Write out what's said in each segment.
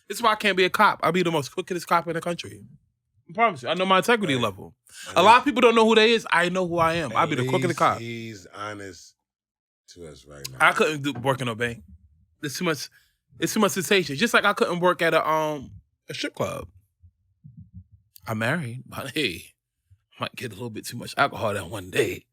This is why I can't be a cop. I'll be the most crookedest cop in the country. I promise you. I know my integrity level. A lot of people don't know who they is. I know who I am. I'll be the crookedest cop. He's honest to us right now. I couldn't work in a bank. It's too much temptation. Just like I couldn't work at a strip club. I'm married, but hey, I might get a little bit too much alcohol that one day.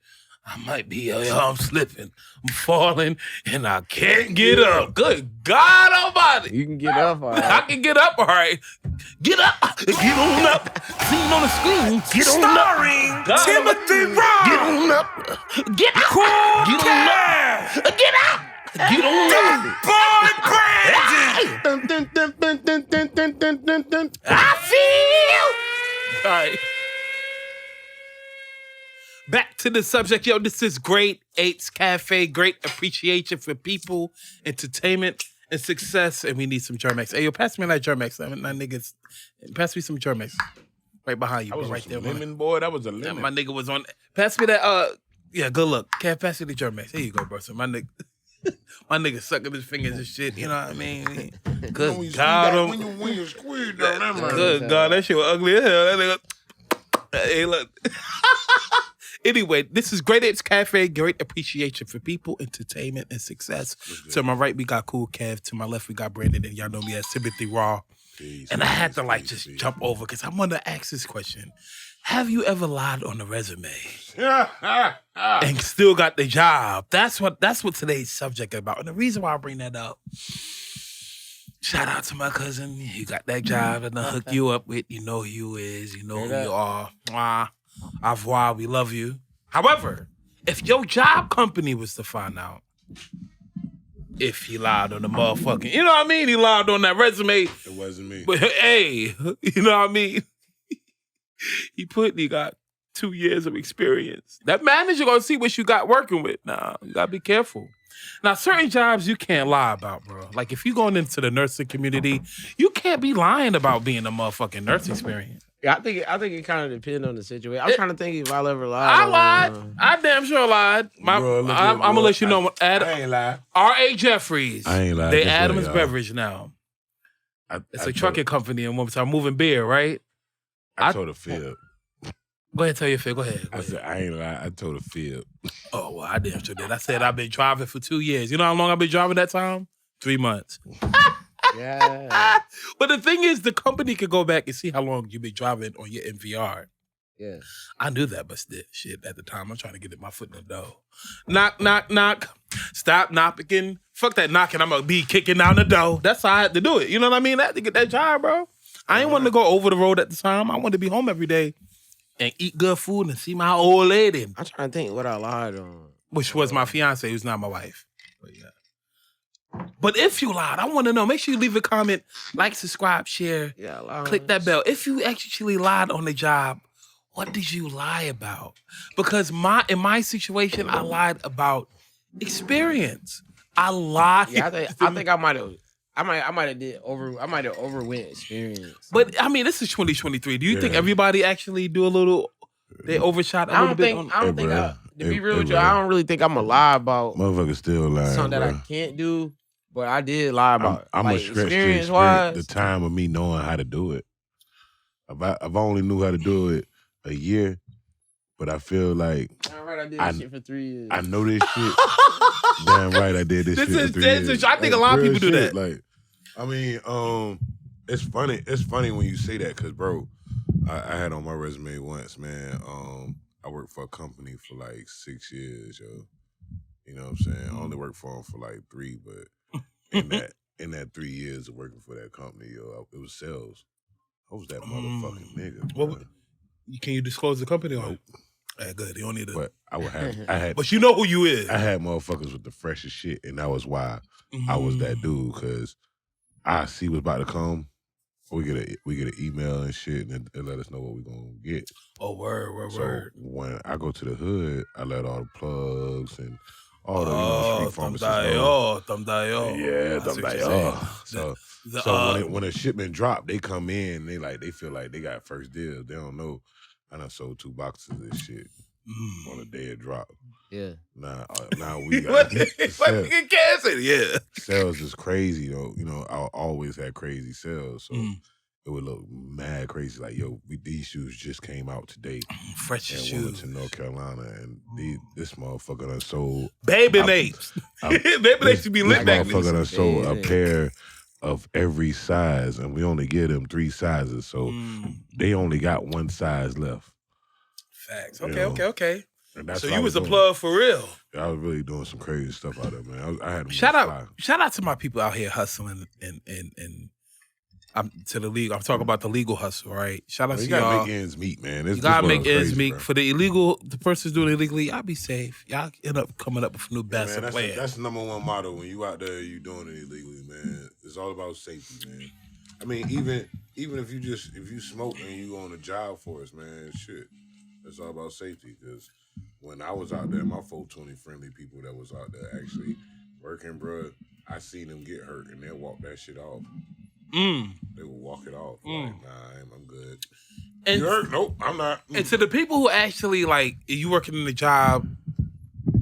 I might be, I'm slipping, I'm falling, and I can't get up. Good God Almighty. You can get up, all right. I can get up, all right. Get up, get on up. Seen on the screen, get on up. God Timothy Ross. Get on up. Get up. Cool Get on up. Get up. Get on up. Boy Brandon. I feel. All right. Back to the subject. Yo, this is Great Apes Cafe. Great appreciation for people, entertainment, and success. And we need some Germex. Hey, yo, pass me that Germex. My niggas, pass me some Germex. Right behind you, I was right there. lemon, boy. That was a lemon. My nigga was on. Pass me that. Yeah, good luck. Can't pass me the Germex. Here you go, bro. So my nigga sucking his fingers and shit. You know what I mean? Good God, when you squeeze down that man. Good God, that shit was ugly as hell. That nigga. Hey, look. Anyway, this is Great Apes Cafe. Great appreciation for people, entertainment, and success. To my right, we got Cool Kev. To my left, we got Brandon. And y'all know me as Timothy Raw. And I had to just jump over because I want to ask this question. Have you ever lied on a resume and still got the job? That's what today's subject is about. And the reason why I bring that up, shout out to my cousin. You got that job and I hook you up with. You know who you is. You know who you are. Mwah. Au revoir, we love you. However, if your job company was to find out if he lied on the motherfucking, you know what I mean? He lied on that resume. It wasn't me. But hey, you know what I mean? He got 2 years of experience. That manager gonna see what you got working with. Nah, you gotta be careful. Now, certain jobs you can't lie about, bro. Like if you're going into the nursing community, you can't be lying about being a motherfucking nurse experience. Yeah, I think it kind of depends on the situation. I'm trying to think if I'll ever lie. I lied. I damn sure lied. I'm gonna let you know. I ain't lie. R.A. Jeffries. I ain't lied. They Adams Beverage now. It's a trucking company in one time, moving beer, right? I told a fib. Go ahead, tell your fib. Go ahead. I said, I ain't lie. I told a fib. Oh, well, I damn sure did. I said I've been driving for 2 years. You know how long I've been driving that time? 3 months. Yeah. But the thing is, the company could go back and see how long you've been driving on your MVR. Yeah. I knew that, but still, shit, at the time, I'm trying to get my foot in the door. Knock, knock, knock. Stop knocking. Fuck that knocking. I'm going to be kicking down the door. That's how I had to do it. You know what I mean? I had to get that job, bro. I ain't wanting to go over the road at the time. I wanted to be home every day and eat good food and see my old lady. I'm trying to think what I lied on. Which was my fiance, who's not my wife. But yeah. But if you lied, I want to know. Make sure you leave a comment, like, subscribe, share, click that bell. If you actually lied on the job, what did you lie about? Because in my situation, I lied about experience. I lied. Yeah, I think I might have overwent experience. But I mean, this is 2023. Do you think everybody actually do a little? They overshot a little bit. To be real with you, I don't really think I'm gonna lie about motherfuckers still lying. Something that I can't do. But I did lie about I'm like, a stretch experience-wise. the time of me knowing how to do it. I've only knew how to do it a year, but I feel like damn right I did this shit for 3 years. I know this shit. Damn right I did this shit for 3 years. I think a lot of people do that. Like, I mean, it's funny. It's funny when you say that because, bro, I had on my resume once, man. I worked for a company for like 6 years, yo. You know what I'm saying? I only worked for them for like 3, but in that 3 years of working for that company, yo, it was sales. I was that motherfucking nigga. Well, can you disclose the company? Nope. Good. You don't need to. But I had. But you know who you is. I had motherfuckers with the freshest shit, and that was why I was that dude. Because I see what's about to come. We get an email and shit, and it let us know what we're gonna get. Oh, word. So when I go to the hood, I let all the plugs and all the street pharmacists know. So when a shipment drop, they come in, they feel like they got first deal. They don't know I done sold 2 boxes of this shit on the day it dropped. Yeah. Now we What got nigga Kev said, yeah. sales is crazy though. You know, I always had crazy sales, so Mm. it would look mad crazy. Like, yo, these shoes just came out today Fresh in shoes. Wilmington, North Carolina, and this motherfucker done sold Baby apes. Baby apes should be lit back This motherfucker done sold a Baby. pair of every size, and we only give them 3 sizes, so they only got 1 size left. Facts. You Okay, know? okay. And that's So what I you was a doing. plug for real. I was really doing some crazy stuff out there, man. I had them Shout fly. out to my people out here hustling and to the legal. I'm talking about the legal hustle, right? Shout out You to gotta y'all. make ends meet, man. You gotta make ends meet. bro. For the illegal, the person's doing it illegally, y'all be safe. Y'all end up coming up with new best Man, plan. that's the number one motto when you out there, you doing it illegally, man. It's all about safety, man. I mean, even if you smoke and you on a job for us, man, shit, it's all about safety. Because when I was out there, my 420 friendly people that was out there actually working, bro, I seen them get hurt and they'll walk that shit off. They will walk it off. Like, nah, I'm good. And, you hurt? Nope, I'm not. And to the people who actually, like, you working in the job,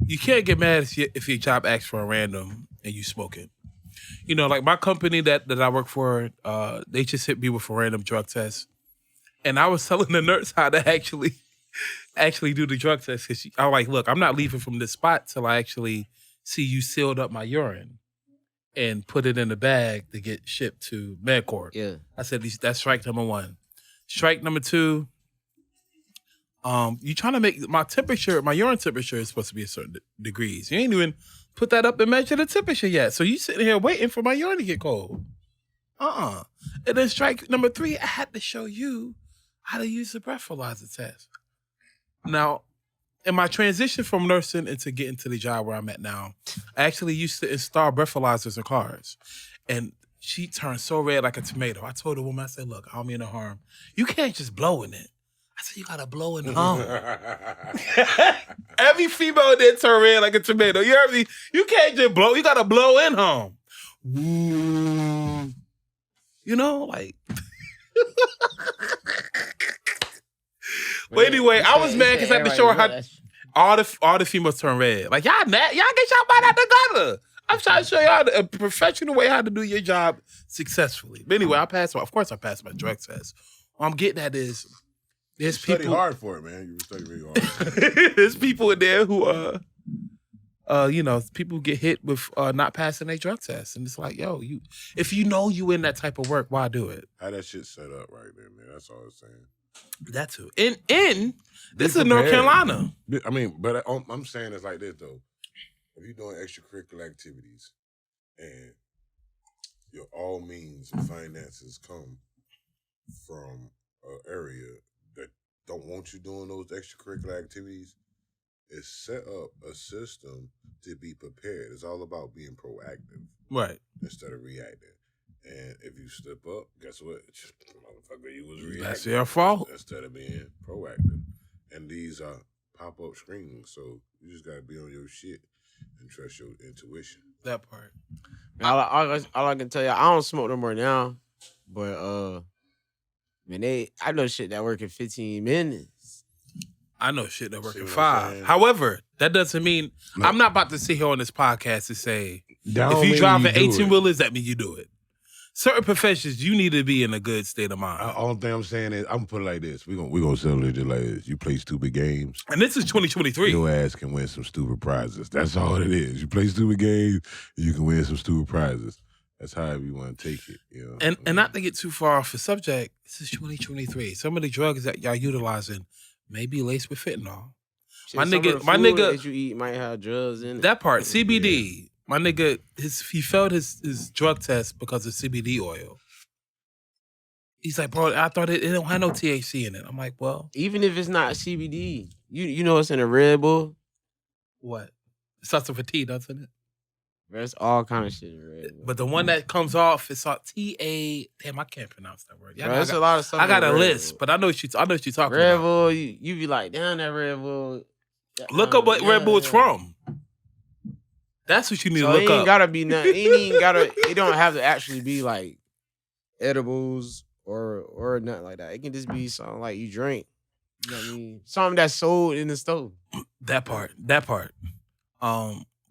you can't get mad if your job asks for a random and you smoking. You know, like my company that I work for, they just hit me with a random drug test. And I was telling the nurse how to actually do the drug test. Cause I was like, look, I'm not leaving from this spot till I actually see you sealed up my urine and put it in a bag to get shipped to MedCorp. Yeah. I said, that's strike number 1. Strike number 2, you trying to make my urine temperature is supposed to be a certain degrees. You ain't even put that up and measure the temperature yet. So you sitting here waiting for my urine to get cold. And then strike number 3, I had to show you how to use the breathalyzer test. Now, in my transition from nursing into getting to the job where I'm at now, I actually used to install breathalyzers in cars. And she turned so red like a tomato. I told the woman, I said, look, I don't mean no harm. You can't just blow in it. I said, you gotta blow in the home. Every female there turn red like a tomato. You heard me? You can't just blow. You gotta blow in home. You know, like... But anyway, I was mad because I had to show her how all the females turn red. Like, y'all get y'all bite out the gutter. I'm trying to show y'all a professional way how to do your job successfully. But anyway, I passed my drug test. What I'm getting at is there's people study hard for it, man. You study really hard. There's people in there who people get hit with not passing their drug test. And it's like, yo, if you know you in that type of work, why do it? How that shit set up right there, man. That's all I'm saying. That too. This is North Carolina. I mean, but I'm saying it's like this though. If you're doing extracurricular activities and your all means and finances come from an area that don't want you doing those extracurricular activities, it's set up a system to be prepared. It's all about being proactive. Right. Instead of reactive. And if you slip up, guess what? Motherfucker, you was reacting. That's your fault. Instead of being proactive. And these are pop-up screens, so you just gotta be on your shit and trust your intuition. That part. All I can tell you, I don't smoke no more now, but I know shit that work in 15 minutes. I know shit that work in what 5. However, that doesn't mean I'm not about to sit here on this podcast and say if you drive an 18-wheelers, that means you do it. Certain professions, you need to be in a good state of mind. All thing I'm saying is, I'm gonna put it like this. We're gonna settle it just like this. You play stupid games. And this is 2023. Your ass can win some stupid prizes. That's all it is. You play stupid games, you can win some stupid prizes. That's however you want to take it. You know? And not to get too far off the subject, this is 2023. Some of the drugs that y'all utilizing may be laced with fentanyl. My nigga that you eat might have drugs in it. That part, CBD. Yeah. My nigga, he failed his drug test because of CBD oil. He's like, bro, I thought it don't have no THC in it. I'm like, well, even if it's not CBD, you know it's in a Red Bull. What? It starts with a T, doesn't it? There's all kind of shit in Red Bull. But the one that comes off is TA. Damn, I can't pronounce that word. Bro, there's a lot of stuff. I got a list, but I know what you're talking about. Red Bull, you be like, damn, that Red Bull. Look up what Red Bull is from. That's what you need to look up. It ain't gotta be nothing. It don't have to actually be like edibles or nothing like that. It can just be something like you drink. You know what I mean? Something that's sold in the store. That part.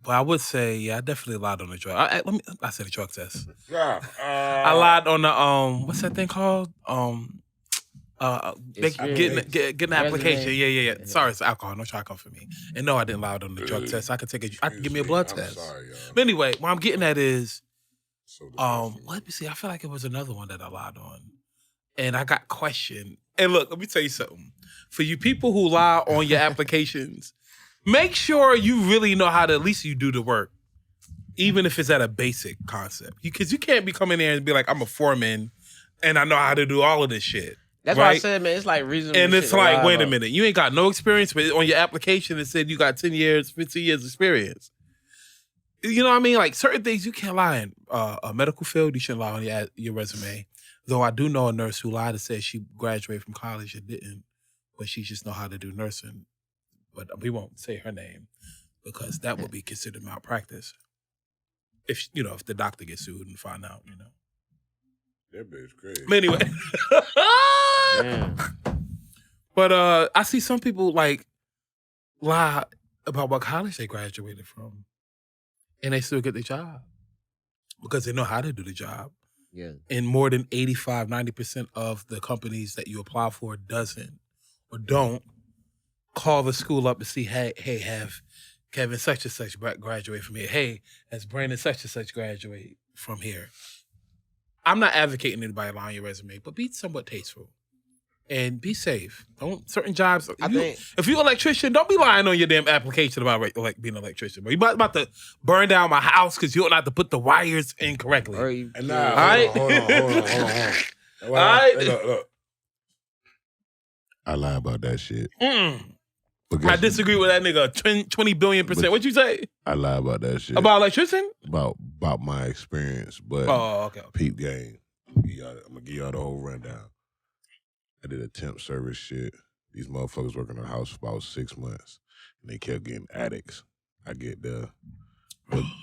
But I would say, yeah, I definitely lied on the drug. I said the drug test. Yeah. I lied on the what's that thing called? Getting an application. Yeah. Sorry, it's alcohol. No alcohol for me. And no, I didn't lie on the drug test. I could give me a blood test. Sorry, y'all. But anyway, what I'm getting at is, So disgusting. let me see. I feel like it was another one that I lied on, and I got questioned. And look, let me tell you something. For you people who lie on your applications, make sure you really know how to, at least you do the work, even if it's at a basic concept. Because you can't be coming there and be like, I'm a foreman, and I know how to do all of this shit. That's right? why I said, man, it's like reasonable. And shit it's to like, lie wait a about. minute, you ain't got no experience, but on your application it said you got 10 years, 15 years experience. You know what I mean? Like certain things you can't lie in. A medical field, you shouldn't lie on your resume. Though I do know a nurse who lied and said she graduated from college and didn't, but she just know how to do nursing. But we won't say her name because that would be considered malpractice. If the doctor gets sued and find out, That bitch crazy. But anyway. Yeah. But I see some people like lie about what college they graduated from, and they still get the job because they know how to do the job. Yeah. And more than 85, 90% of the companies that you apply for doesn't or don't call the school up to see, hey, have Kevin such and such graduate from here? Hey, has Brandon such and such graduate from here? I'm not advocating anybody lying on your resume, but be somewhat tasteful. And be safe. Don't certain jobs. If you're an electrician, don't be lying on your damn application about like being an electrician. But you about to burn down my house because you don't have to put the wires in correctly. Or you, And now, hold on. All right. Look. I lie about that shit. But I disagree with that nigga 20 billion %. What'd you say? I lie about that shit. About electrician? About my experience. But okay. peep game. I'm gonna give y'all the whole rundown. I did a temp service shit. These motherfuckers working in the house for about 6 months. And they kept getting addicts. I get there.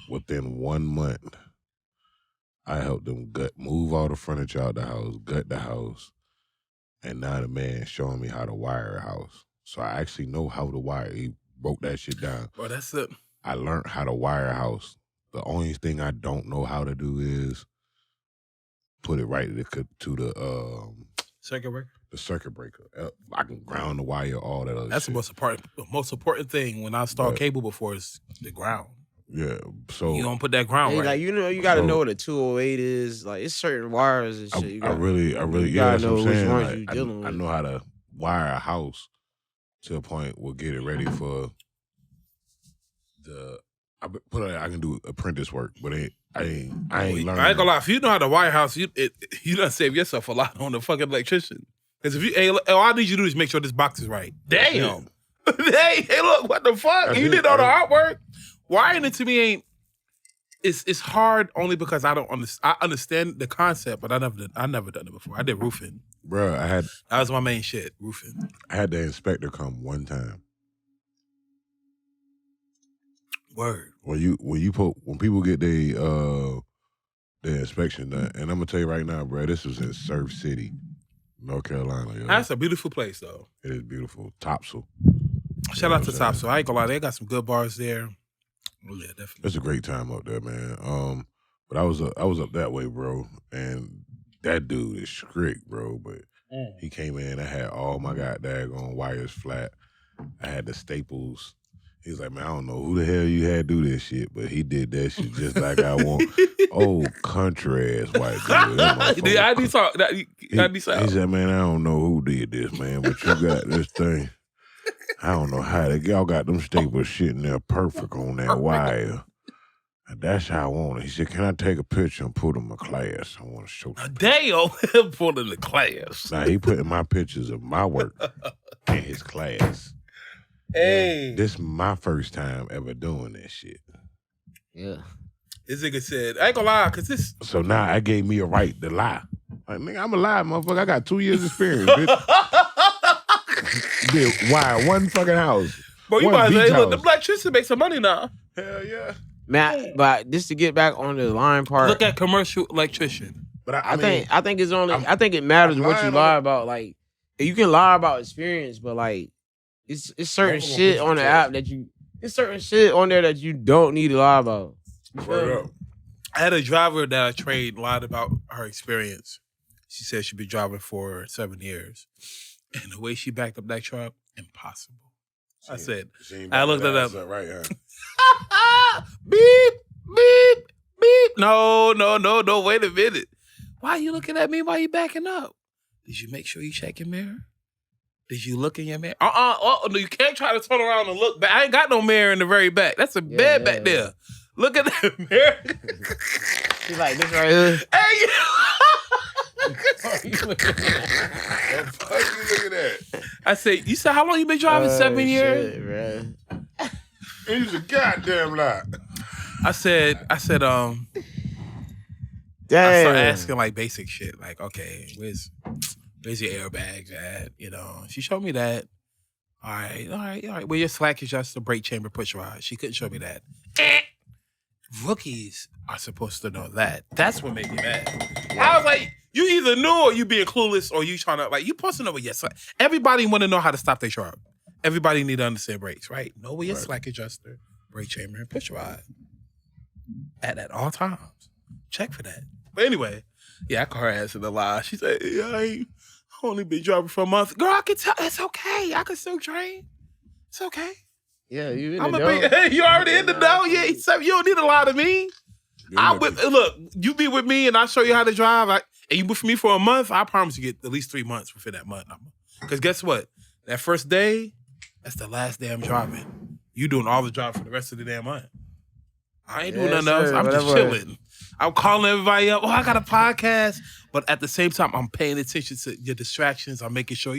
Within 1 month, I helped them move all the furniture out the house, gut the house. And now the man showing me how to wire a house. So I actually know how to wire. He broke that shit down. Bro, that's it. I learned how to wire a house. The only thing I don't know how to do is put it right to the circuit breaker. The circuit breaker. I can ground the wire, all that other That's shit. the most important thing when I install cable before is the ground. Yeah, so you don't put that ground right. Like you gotta know what a 208 is. Like it's certain wires and shit. I really, yeah, that's what I'm saying. Like, you dealing with. I know how to wire a house to a point we'll get it ready for I can do apprentice work, but I ain't learning. I ain't gonna lie. If you know how to wire a house, you done save yourself a lot on the fucking electrician. Because all I need you to do is make sure this box is right. Damn. hey, look, what the fuck? That's you it. did all the artwork. Wiring it to me ain't. It's hard only because I don't understand. I understand the concept, but I never done it before. I did roofing, Bro, that was my main shit, roofing. I had the inspector come one time. Word. When people get their inspection done, and I'm gonna tell you right now, bro, this was in Surf City, North Carolina. Yo. That's a beautiful place, though. It is beautiful. Topsail. Shout out to Topsail. I ain't gonna lie, they got some good bars there. Oh, yeah, definitely. It's a great time up there, man. But I was up that way, bro, and that dude is strict, bro. But he came in, I had all my goddamn wires flat. I had the staples. He was like, man, I don't know who the hell you had do this shit, but he did that shit just like I want. Old country ass white dude. He said, man, I don't know who did this, man, but you got this thing. I don't know how y'all got them staples sitting there perfect on that wire. And that's how I want it. He said, can I take a picture and put in my class? I want to show you. Damn, put in the class. Now, he putting my pictures of my work in his class. Hey. This is my first time ever doing that shit. Yeah. This nigga said, I ain't gonna lie, cause this. So now I gave me a right to lie. Like, nigga, I'm a lie, motherfucker. I got 2 years experience, bitch. Did wire one fucking house. Bro, you might say, look, the electricity make some money now. Hell yeah. Man, but just to get back on the line part. Look at commercial electrician. But I think it's only. I think it matters what you lie about. Like, you can lie about experience, but like it's certain Never gonna shit put you on the to app it's certain shit on there that you don't need to lie about. Word up. I had a driver that I trained lied about her experience. She said she'd been driving for 7 years. And the way she backed up that truck, impossible. I said, I looked it up. Right, huh? Beep, beep, beep. No, wait a minute. Why are you looking at me while you backing up? Did you make sure you check your mirror? Did you look in your mirror? No, you can't try to turn around and look back. I ain't got no mirror in the very back. That's a bed back there. Look at that mirror. She's like, this right here. Hey, What the fuck you looking at? I said, you said how long you been driving? 7 years? Shit, man. It was a goddamn lie. I said, Damn. I started asking like basic shit. Like, okay, where's your airbags at? You know, she showed me that. All right. Where your slack is just the brake chamber push rod. She couldn't show me that. Rookies are supposed to know that. That's what made me mad. I was like, you either knew or you being clueless or you trying to, like, you supposed to know what your slack. Everybody want to know how to stop their truck. Everybody need to understand brakes, right? Know where your slack adjuster, brake chamber, and push rod at all times. Check for that. But anyway, yeah, I call her ass in the lie. She said, yeah, I only been driving for a month. Girl, I can tell. It's okay. I can still train. It's okay. Yeah, you in the know. You already in the know. Yeah, you don't need to lie to me. Look, you be with me and I show you how to drive. And you with me for a month, I promise you get at least 3 months within that month number. Because guess what? That first day, that's the last day I'm driving. You doing all the driving for the rest of the damn month. I ain't doing nothing else. I'm just chilling. I'm calling everybody up. Oh, I got a podcast. But at the same time, I'm paying attention to your distractions. I'm making sure,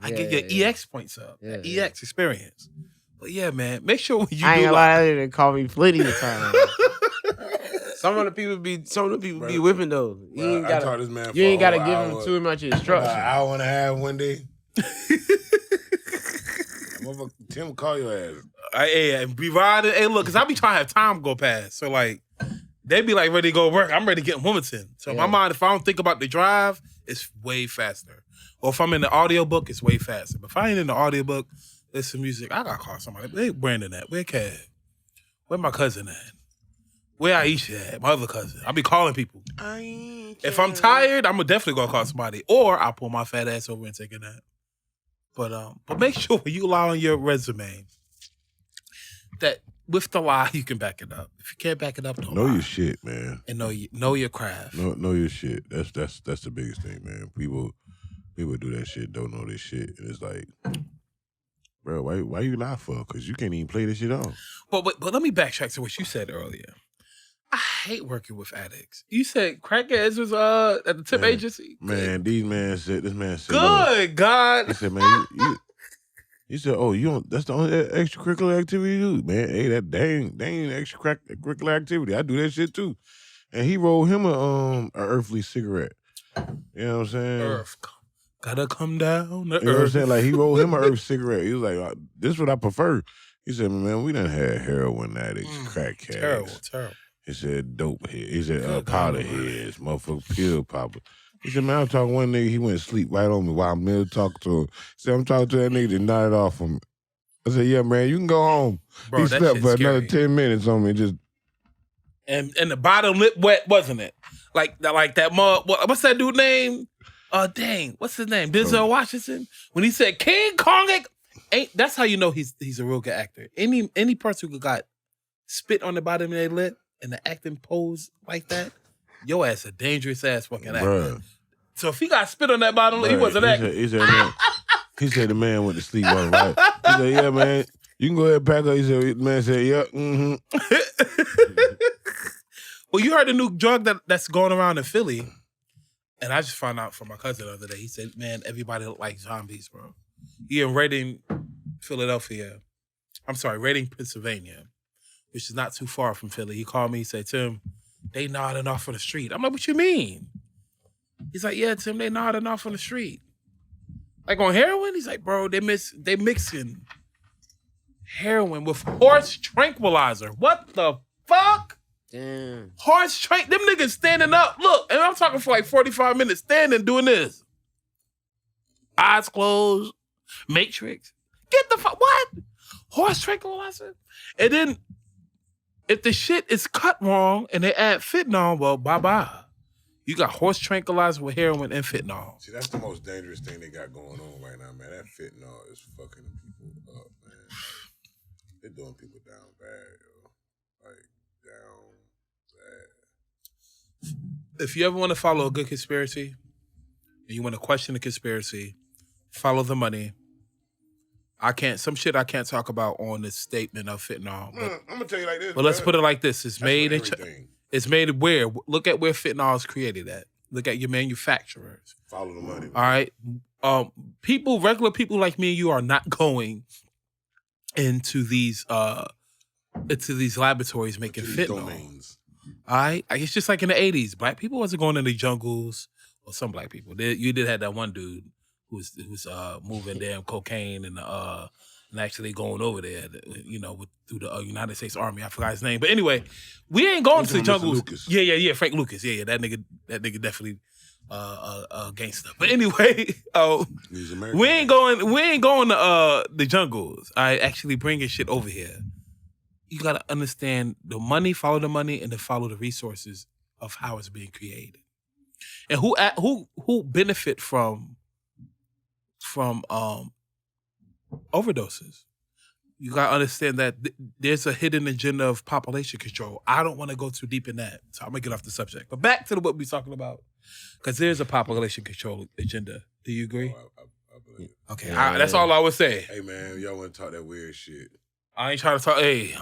I get your EX points up. EX experience. But yeah, man, make sure when you I ain't gonna lie, they didn't call me plenty of times. Some of the people be whipping though. You ain't gotta give them too much instruction. An hour and a half one day. Tim call your ass. Hey, be riding. Hey, look, cause I be trying to have time go past. So like, they be like ready to go to work. I'm ready to get in Wilmington. So in my mind, if I don't think about the drive, it's way faster. Or if I'm in the audiobook, it's way faster. But if I ain't in the audiobook, listen to music, I gotta call somebody. Where Brandon at? Where Kev? Where my cousin at? Where Aisha at? My other cousin. I be calling people. If I'm tired, I'm definitely gonna call somebody. Or I'll pull my fat ass over and take a nap. But make sure when you lie on your resume that with the lie you can back it up. If you can't back it up, don't know lie. Your shit, man. And know your craft. Know your shit. That's the biggest thing, man. People do that shit, don't know this shit, and it's like, bro, why you lie for? Because you can't even play this shit off. But let me backtrack to what you said earlier. I hate working with addicts. You said crackheads was at the tip agency. Man, this man said. Good God. He said, man, he said, oh, you don't. That's the only extracurricular activity you do, man. Hey, that dang extracurricular activity. I do that shit too. And he rolled him a earthly cigarette. You know what I'm saying? Earth. Gotta come down to You know what I'm saying? Like, he rolled him an earth cigarette. He was like, this is what I prefer. He said, man, we done had heroin addicts, crackheads. Terrible. He said, dope head. He said, powder heads, motherfucker, pill popper. He said, man, I'm talking to one nigga, he went to sleep right on me while I'm there talking to him. He said, I'm talking to that nigga that nodded off on me. I said, yeah, man, you can go home. Bro, he slept for another 10 minutes on me. And the bottom lip wet, wasn't it? Like that mug. What's that dude name? What's his name? Denzel Washington. When he said King Kong, that's how you know he's a real good actor. Any person who got spit on the bottom of their lip and the acting pose like that, your ass a dangerous ass fucking actor. Bruh. So if he got spit on that bottom lip, he wasn't acting. He said the man went to sleep on right. He said, yeah, man, you can go ahead and pack up. He said, the man said, yeah, mm-hmm. Well, you heard the new drug that's going around in Philly. And I just found out from my cousin the other day. He said, man, everybody look like zombies, bro. He in Reading, Pennsylvania, which is not too far from Philly. He called me, he said, Tim, they nodding off on the street. I'm like, what you mean? He's like, yeah, Tim, they nodding off on the street. Like on heroin? He's like, bro, they mixing heroin with horse tranquilizer. What the fuck? Damn. Horse them niggas standing up. Look, and I'm talking for like 45 minutes standing doing this. eyes closed, Matrix. Get the fuck, what? Horse tranquilizer? And then, if the shit is cut wrong and they add fentanyl, well, bye-bye. You got horse tranquilizer with heroin and fentanyl. See, that's the most dangerous thing they got going on right now, man. That fentanyl is fucking people up, man. They're doing people down bad, yo. Like, down bad. If you ever want to follow a good conspiracy, and you want to question the conspiracy, follow the money. Some shit I can't talk about on this statement of fentanyl. But, I'm gonna tell you like this. But let's put it like this: it's made in everything. It's made where? Look at where fentanyl is created at. Look at your manufacturers. Follow the money. All right. Regular people like me and you are not going into these laboratories making fentanyl. Domains. All right. It's just like in the 80s. Black people wasn't going in the jungles, or some black people. You did have that one dude who's moving damn cocaine and actually going over there, through the United States Army. I forgot his name, but anyway, we ain't going to the jungles. Yeah, Frank Lucas. Yeah, that nigga definitely gangster. But anyway, we ain't going to the jungles. I actually bringing shit over here. You gotta understand the money, follow the money, and then follow the resources of how it's being created, and who benefit from overdoses. You gotta understand that there's a hidden agenda of population control. I don't want to go too deep in that, so I'm gonna get off the subject. But back to what we're talking about, because there's a population control agenda. Do you agree? I believe it. Okay, that's all I would say. Hey man, y'all want to talk that weird shit? I ain't trying to talk. Hey,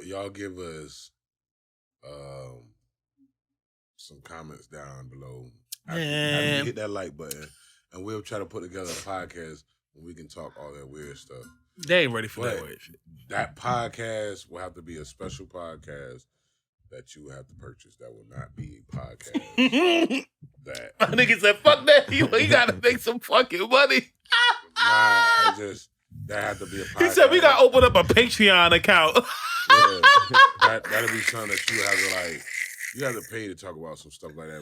y'all give us some comments down below. I hit that like button, and we'll try to put together a podcast where we can talk all that weird stuff. They ain't ready for that weird shit. That podcast will have to be a special podcast that you have to purchase. That will not be a podcast. That my nigga said, "Fuck that! You gotta make some fucking money." That had to be a podcast. He said we gotta open up a Patreon account. Yeah, that'll be something that you have to like. You have to pay to talk about some stuff like that.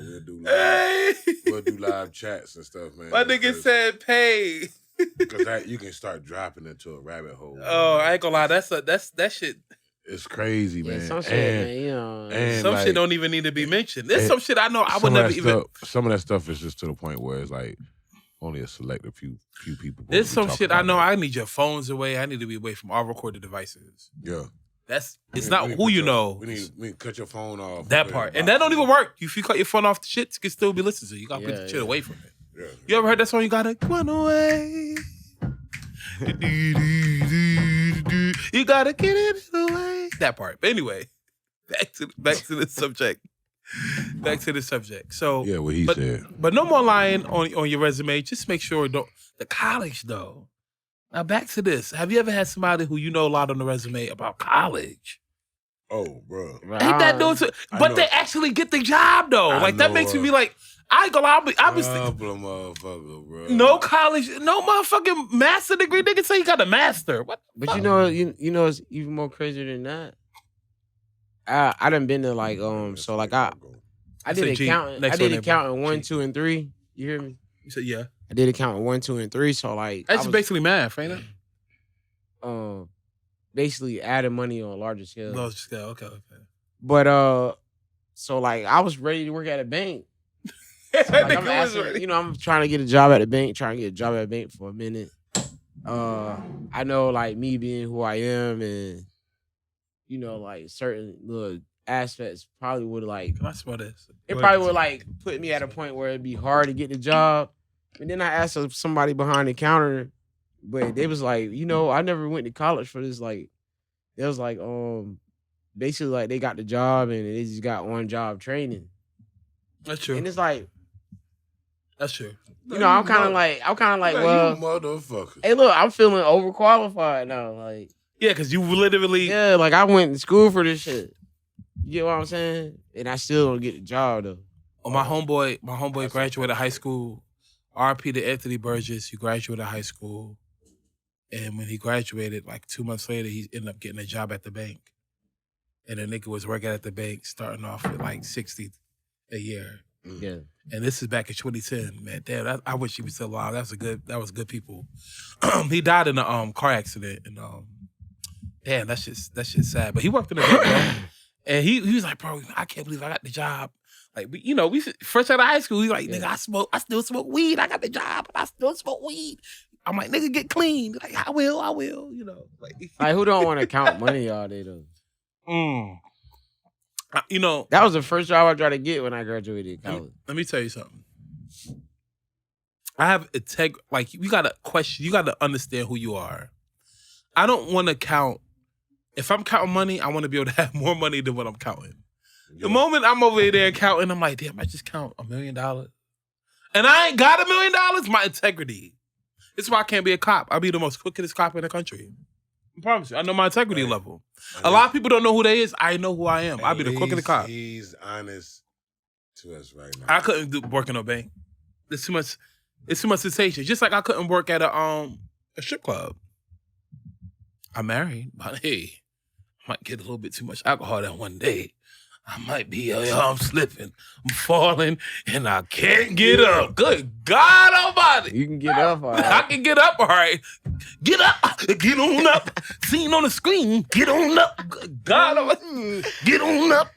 We'll do live chats and stuff, man. My nigga said pay. Because that you can start dropping into a rabbit hole. Oh, I ain't gonna lie. That shit. It's crazy, man. Some shit, man, and some shit don't even need to be mentioned. There's some shit I know I would never even. Some of that stuff is just to the point where it's like only a selected few people. There's some shit I know I need your phones away. I need to be away from all recorded devices. Yeah. It's not who you know. We need to cut your phone off. That part. And that don't even work. If you cut your phone off, the shit can still be listened to. You gotta put the shit away from it. Yeah. You ever heard that song? You gotta run away. You gotta get it away. That part. But anyway, back to the subject. Back to the subject. So yeah, what he said. But no more lying on your resume. Just make sure the college though. Now back to this. Have you ever had somebody who you know a lot on the resume about college? Oh, bro. Ain't that doing to, but they actually get the job though. Like that makes me be like, I ain't gonna lie, motherfucker, bro. No college, no motherfucking master degree. Nigga say you got a master. What? But you know it's even more crazy than that. I done been to like so like I did accounting. I did accounting 1, 2, and 3. You hear me? You said yeah. I did accounting 1, 2, and 3. So like that's basically math, ain't it? Basically adding money on a larger scale. Larger scale, okay. But so like I was ready to work at a bank. So, like, I'm asking, I'm trying to get a job at the bank, for a minute. I know like me being who I am and like certain little aspects probably would like I smell this. It probably would like put me at a point where it'd be hard to get the job. And then I asked somebody behind the counter, but they was like, I never went to college for this. Like, they was like, basically like they got the job and they just got on job training. That's true. And it's like, that's true. I'm kind of like, well, you motherfucker. Hey, look, I'm feeling overqualified now. Like, yeah, because you literally, like I went to school for this shit. You get what I'm saying? And I still don't get the job though. Oh, my homeboy graduated high school. RP to Anthony Burgess. He graduated high school, and when he graduated, like 2 months later, he ended up getting a job at the bank. And the nigga was working at the bank, starting off with like $60 a year. Yeah. And this is back in 2010, man. Damn, I wish he was still alive. That was good people. He died in a car accident, and damn, that's just sad. But he worked in a bank, bro. And he was like, bro, I can't believe I got the job. Like, we fresh out of high school, he like, nigga, I still smoke weed. I got the job, but I still smoke weed. I'm like, nigga, get clean. Like, I will, Like, who don't want to count money all day though? That was the first job I tried to get when I graduated college. Let me tell you something. I have like, you gotta understand who you are. I don't want to count. If I'm counting money, I want to be able to have more money than what I'm counting. Yeah. The moment I'm over there counting, I'm like, damn, I just count $1 million. And I ain't got $1 million, my integrity. This is why I can't be a cop. I'll be the most quickest cop in the country. I promise you. I know my integrity level. A lot of people don't know who they is. I know who I am. I'll be the quickest cop. He's honest to us right now. I couldn't work in a bank. It's too much sensation. Just like I couldn't work at a strip club. I'm married, but hey, I might get a little bit too much alcohol that one day. I might be, I'm slipping, I'm falling, and I can't get up. Good God Almighty. You can get up, all right. I can get up, all right. Get up, get on up. Seen on the screen, get on up. Good God Almighty. Get on up.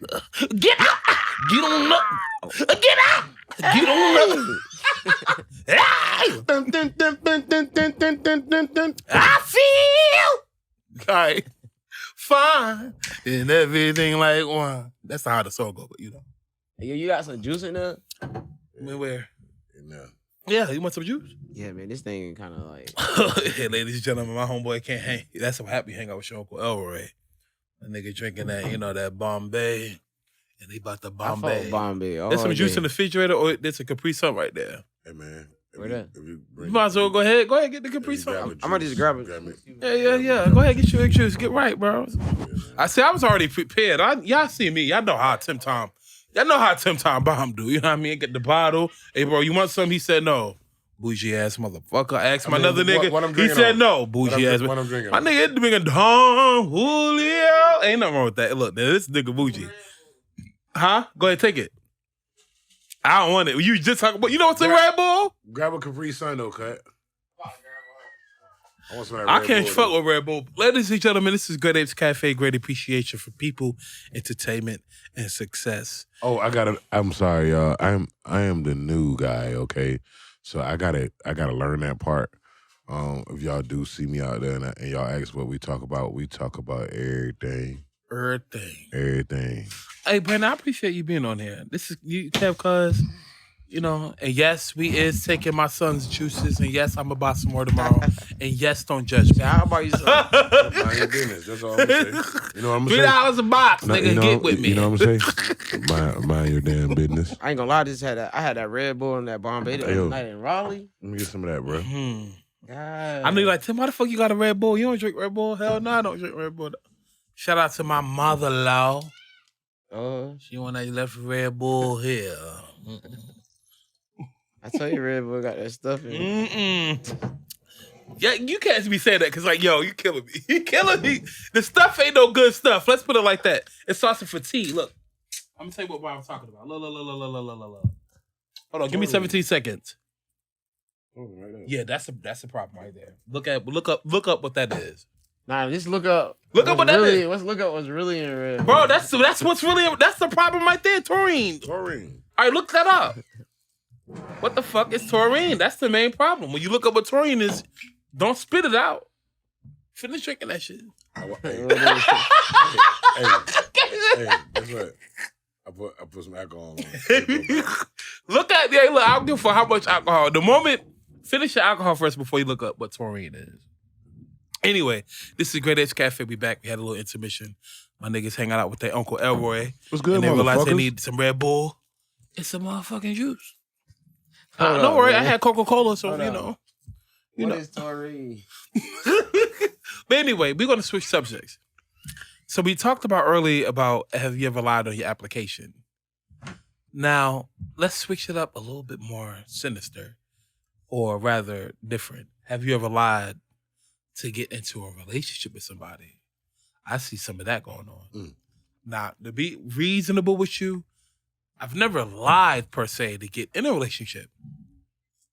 Get up, get on up. Get up, get on up. I feel. All right. Fine. And everything like one. That's not how the song goes, but you know. Yo, you got some juice in there? I mean, where? No. Yeah, you want some juice? Yeah, man, this thing kind of like... Hey, ladies and gentlemen, my homeboy can't hang. That's how happy hang out with your Uncle Elroy. That nigga drinking that, that Bombay. And he about the Bombay. I fuck Bombay. There's some juice in the refrigerator, or there's a Capri Sun right there. Hey, man. Where that? You might as well go ahead. Go ahead, get the Capri Sun. I'm gonna just grab it. Yeah. Go ahead, get your juice. Get right, bro. I see. I was already prepared. Y'all see me. Y'all know how Tim Tom Bomb do. You know what I mean? Get the bottle. Hey, bro, you want some? He said no. Bougie ass motherfucker. I asked another nigga. What he said no. Bougie ass. What I'm drinking. My nigga, this nigga Don Julio. Ain't nothing wrong with that. Look, this nigga bougie. Huh? Go ahead, take it. I don't want it. You just talking about, you know what's in Red Bull? Grab a Capri Sun, though, cut. I want some of that I Red can't Bull, fuck with Red Bull. Ladies and gentlemen, this is Great Apes Cafe, great appreciation for people, entertainment, and success. Oh, I'm sorry, y'all. I am the new guy, okay? So I gotta learn that part. If y'all do see me out there and y'all ask what we talk about everything. Everything. Hey, Brandon, I appreciate you being on here. This is you, Kev, cuz, and yes, we is taking my son's juices, and yes, I'm about some more tomorrow, and yes, don't judge me. How about you? Mind your business. That's all I'm gonna say. You know what I'm gonna say? $3 a box, nigga. Get with me. You know what I'm saying? Mind your damn business. I ain't gonna lie. I had that Red Bull and that Bombay the other night in Raleigh. Let me get some of that, bro. God. I know you're like, Tim, why the fuck you got a Red Bull? You don't drink Red Bull? Hell no, I don't drink Red Bull. Shout out to my mother-in-law. She want that left Red Bull here. I tell you, Red Bull got that stuff in it. Yeah, you can't be saying that because, like, yo, you killing me. You killing me. The stuff ain't no good stuff. Let's put it like that. It's sauce for tea. Look, I'm gonna tell you what I'm talking about. Look. Hold on, give me 17 seconds. Yeah, that's a problem right there. Look up what that is. Nah, just look up. Look up what that is. Let's look up what's really in Red Bull. Bro, that's what's really, that's the problem right there, taurine. All right, look that up. What the fuck is taurine? That's the main problem. When you look up what taurine is, don't spit it out. Finish drinking that shit. Hey, guess what? I put some alcohol on. Look, I don't give for how much alcohol. The moment, finish your alcohol first before you look up what taurine is. Anyway, this is Great Apes Cafe. We back. We had a little intermission. My niggas hanging out with their Uncle Elroy. What's good, and they realized they motherfuckers? need some Red Bull. It's some motherfucking juice. Hold Don't up, worry, man. I had Coca-Cola, so Hold you up. know. What is taurine? But anyway, we're gonna switch subjects. So we talked about earlier about have you ever lied on your application? Now, let's switch it up a little bit more sinister, or rather different. Have you ever lied to get into a relationship with somebody? I see some of that going on. Now, to be reasonable with you, I've never lied per se to get in a relationship.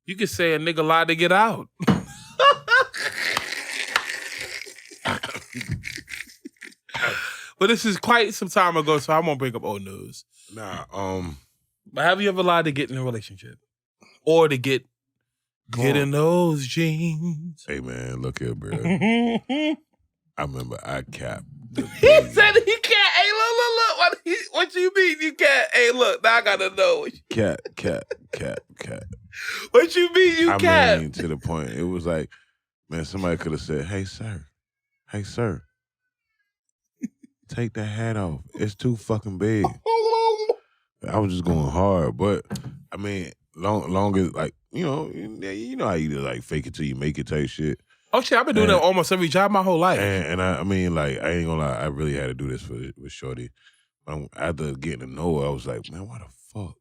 You could say a nigga lied to get out. But this is quite some time ago, so I won't bring up old news. Nah, But have you ever lied to get in a relationship? Or to get in those jeans? hey man, look here, bro. I remember I capped. He said he can't. Hey, look. What you mean you can't? Hey, look, now I gotta know. Cap. What you mean you can't? I mean, to the point, it was like, man, somebody could have said, hey, sir, take that hat off. It's too fucking big. I was just going hard, but I mean, long as like, you know how you do like fake it till you make it type shit. Oh shit, I've been doing that almost every job my whole life. And I mean, like, I ain't gonna lie, I really had to do this with Shorty. After getting to know her, I was like, man, why the fuck?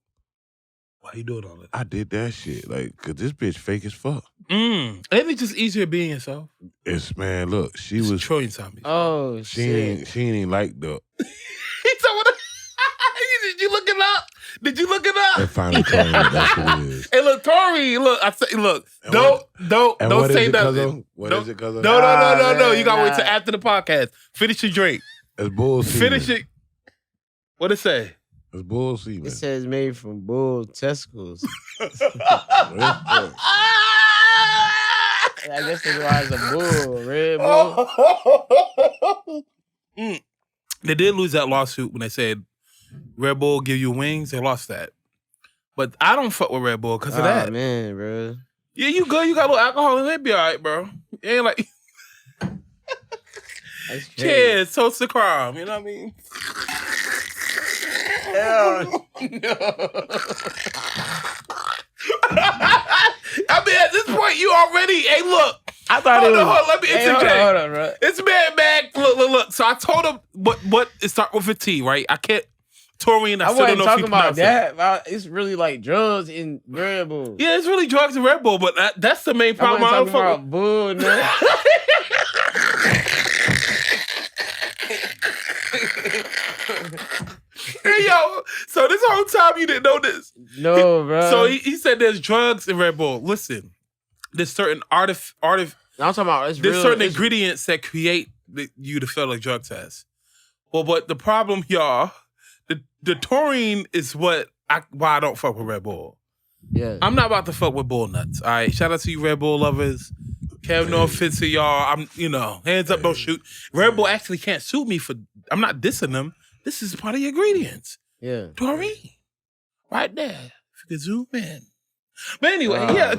Why you doing all that? I did that shit, like, cause this bitch fake as fuck. Ain't it just easier being yourself? It's man, look, she was trillion times. Oh shit. She ain't like the. He told me. Did you look it up? It finally told me that's what it is. Hey, look, Tori, look, I say, look, don't say nothing. What is it, cuz of? No. You gotta wait till after the podcast. Finish your drink. It's bullshit. Finish it. What it say? It's bullshit, man. It says made from bull testicles. I guess that's why it's a bull, red bull. They did lose that lawsuit when they said Red Bull give you wings. They lost that. But I don't fuck with Red Bull because of that. Man, bro. Yeah, you good. You got a little alcohol in it. Be all right, bro. It ain't like... Cheers. Toast to crime. You know what I mean? Hell no. I mean, at this point, you already... Hey, look. I thought hold on, let me interject. Hold on, bro. It's man. Look. So I told him what it start with a T, right? I can't. Taurine, I still don't know if you pronounce that. It's really like drugs in Red Bull. Yeah, it's really drugs in Red Bull, but that's the main problem. I don't talk about bull, man. Hey, yo, so this whole time you didn't know this? No, bro. So he said there's drugs in Red Bull. Listen, there's certain I'm talking about there's certain ingredients that create you to fail a drug test. Well, but the problem, y'all, the taurine is why I don't fuck with Red Bull. Yeah, I'm not about to fuck with bull nuts. All right, shout out to you Red Bull lovers. Kev, no offense to y'all. I'm, hands up, don't shoot. Red Bull actually can't sue me for. I'm not dissing them. This is part of the ingredients. Yeah, taurine, right there. If you could zoom in. But anyway, yeah.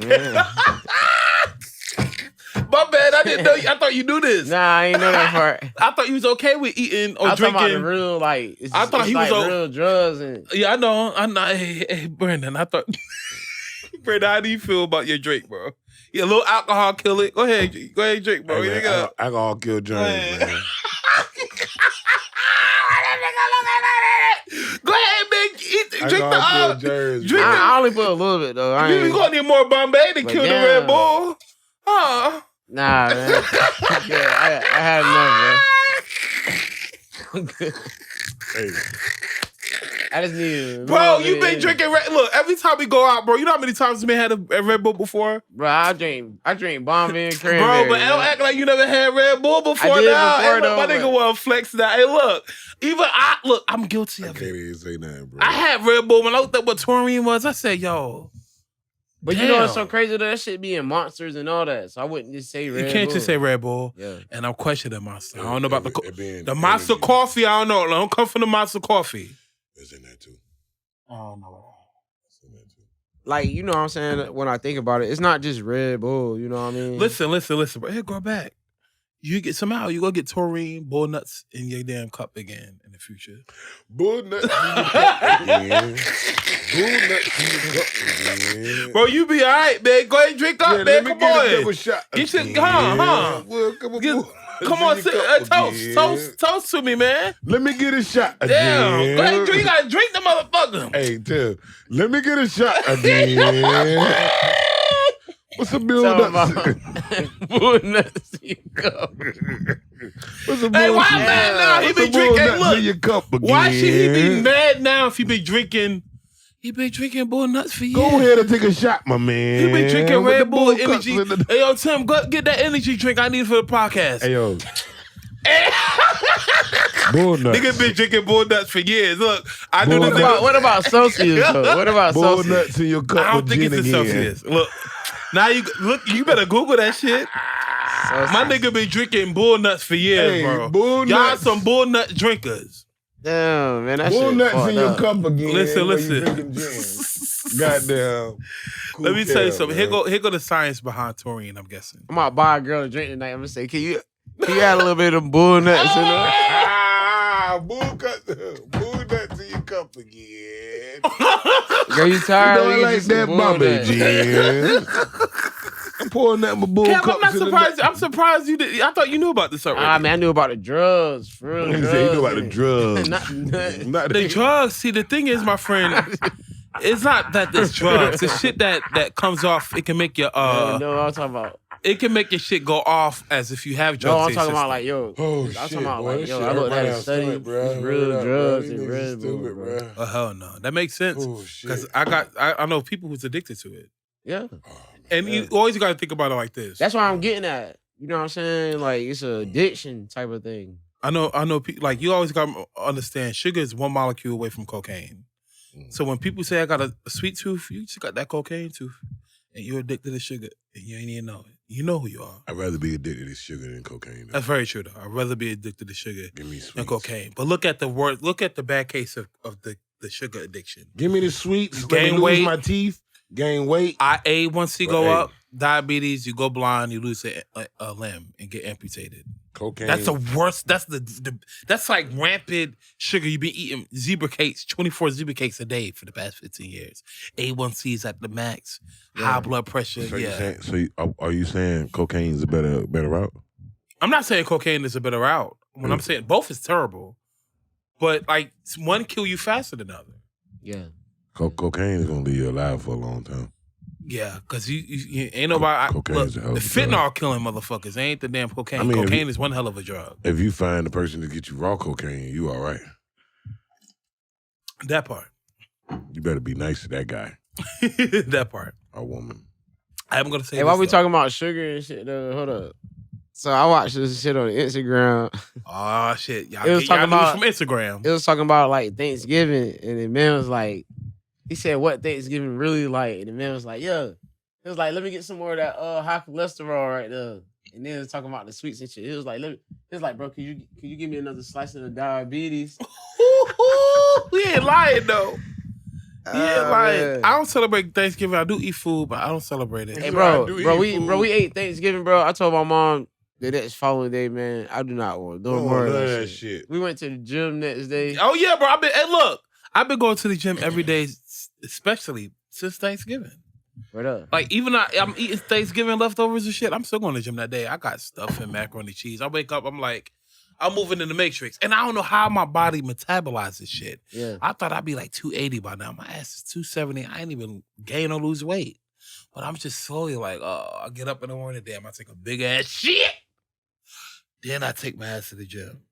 My bad, I didn't know. I thought you knew this. Nah, I ain't know that part. I thought you was okay with eating or drinking. About the real, like, I thought he was real drugs and. Yeah, I know. Hey, Brandon. I thought. Brandon, how do you feel about your drink, bro? Yeah, a little alcohol kill it. Go ahead, drink, bro. Hey, man, alcohol kill germs, man. Go ahead, man. Drink the drink. I only put a little bit though. You gonna need more Bombay to kill the Red Bull? Huh? Nah, man. Yeah, I had enough, man. Hey. I just need bro, you been drinking look, every time we go out, bro, you know how many times we had a Red Bull before? Bro, I drink Bombay and cranberry. Bro, but don't act like you never had Red Bull before. I did now. before, hey, though, my nigga wanna flex now. Hey, look, I'm guilty of it. I can't even say nothing, bro. I had Red Bull when I looked up what taurine was. I said, yo. But you know what's so crazy though? That shit be in Monsters and all that. So I wouldn't just say Red Bull. You can't just say Red Bull. Yeah. And I'm questioning Monster. I don't know about the Monster coffee. I don't know. I don't come from the Monster coffee. It's in that too. I don't know. Like, you know what I'm saying? When I think about it, it's not just Red Bull. You know what I mean? Listen. Bro, hey, go back. You get somehow you go get taurine, bull nuts in your damn cup again in the future. Bull nuts in your cup again. Bull nuts in your cup again. Bro, you be all right, man. Go ahead and drink up, man. Let me Come get on. a double shot. Get your, huh? Well, come on, toast to me, man. Let me get a shot again. Damn, go ahead and drink. You gotta drink the motherfucker. Hey, let me get a shot again. What's the build up? Bull nuts in your cup. What's the hey, why mad now? He been drinking. Hey, look. Your cup again. Why should he be mad now if he been drinking He been drinking Bull Nuts for years. Go ahead and take a shot, my man. He been drinking With the Red Bull cups energy. in the- Hey, yo, Tim, go get that energy drink I need for the podcast. Hey, yo. Bull Nuts. Nigga been drinking Bull Nuts for years. Look, I do Bull this. Nuts. What about Celsius, though? What about Bull Celsius? Nuts in your cup I don't with think gin it's a again. Celsius. Look, now you better Google that shit. Celsius. My nigga been drinking Bull Nuts for years, Hey, bro. Bull Y'all Nuts. some Bull Nut drinkers. Damn, man, that Bull shit Nuts fucked in your up. cup again. Listen, while listen. You drinking gin. Goddamn. Cool Let me tell you cat, something. man. Here go the science behind Torian, I'm guessing. I'm about to buy a girl a drink tonight. I'm gonna say, can you add a little bit of Bull Nuts in there? Bull Nuts in your cup again. Girl, you tired? You know I Let me like get some that Bull Bobby Nuts. gin. I'm pouring that in my bull Kev, cups. I'm surprised you did. I thought you knew about this already. I mean, I knew about the drugs, for real. He said he knew about the drugs. Not nothing. Not The drugs. See, the thing is, my friend, it's not that there's drugs. It's shit that comes off. It can make your No, I'm talking about. it can make your shit go off as if you have No, drugs. I'm in talking your about like, yo. Oh, I'm shit, talking about boy. like, This yo, shit I looked hurt at my a study. stomach, bro. It's real Hold up, drugs bro. and These Red niggas Bull, stupid, bro. bro. Oh hell no, that makes sense Oh, shit. because I know people who's addicted to it, Yeah. and you always got to think about it like this. That's what I'm getting at. You know what I'm saying? Like, it's an addiction type of thing. I know. Like you always got to understand, sugar is one molecule away from cocaine. So when people say I got a sweet tooth, you just got that cocaine tooth, and you're addicted to sugar, and you ain't even know it. You know who you are. I'd rather be addicted to sugar than cocaine. Though. That's very true, though. I'd rather be addicted to sugar Give me than sweets. cocaine. But look at the bad case of the sugar addiction. Give me the sweets. You Let me gain lose weight. my teeth. Gain weight. A1C But, go hey. up, diabetes, you go blind, you lose a limb and get amputated. Cocaine. That's the worst. That's that's like rampant sugar. You've been eating 24 zebra cakes a day for the past 15 years. A1C is at the max. High blood pressure. So yeah. are you saying cocaine is a better route? I'm not saying cocaine is a better route. When I'm saying both is terrible, but like one kill you faster than the other. Yeah. Cocaine is gonna leave you alive for a long time. Yeah, because you ain't nobody. Cocaine's a hell The of a drug. fentanyl killing motherfuckers. It ain't the damn cocaine. I mean, Cocaine is one hell of a drug. If you find the person to get you raw cocaine, you all right. That part. You better be nice to that guy That part. or woman. I'm gonna say. Hey, why this, we though. talking about sugar and shit, though? Hold up. So I watched this shit on Instagram. Oh shit! Y'all It was get y'all talking news about- from Instagram. It was talking about like Thanksgiving, and the man was like, he said, "What Thanksgiving really like?" And the man was like, "Yeah." It was like, "Let me get some more of that high cholesterol right there." And then it was talking about the sweets and shit. It was like, bro, can you give me another slice of the diabetes? He ain't lying though. He ain't lying. Man. I don't celebrate Thanksgiving. I do eat food, but I don't celebrate it. Hey, I bro, do bro, eat we food. ate Thanksgiving, bro. I told my mom the next following day, man, I do not want no Don't more want of none that, of that shit. shit. We went to the gym next day. Oh yeah, bro. I've been going to the gym every day, especially since Thanksgiving. What up? Like even I'm eating Thanksgiving leftovers and shit. I'm still going to the gym that day. I got stuff and macaroni cheese. I wake up, I'm like, I'm moving in the matrix, and I don't know how my body metabolizes shit. Yeah. I thought I'd be like 280 by now. My ass is 270. I ain't even gain or lose weight, but I'm just slowly like, oh, I get up in the morning, damn, I take a big ass shit. Then I take my ass to the gym.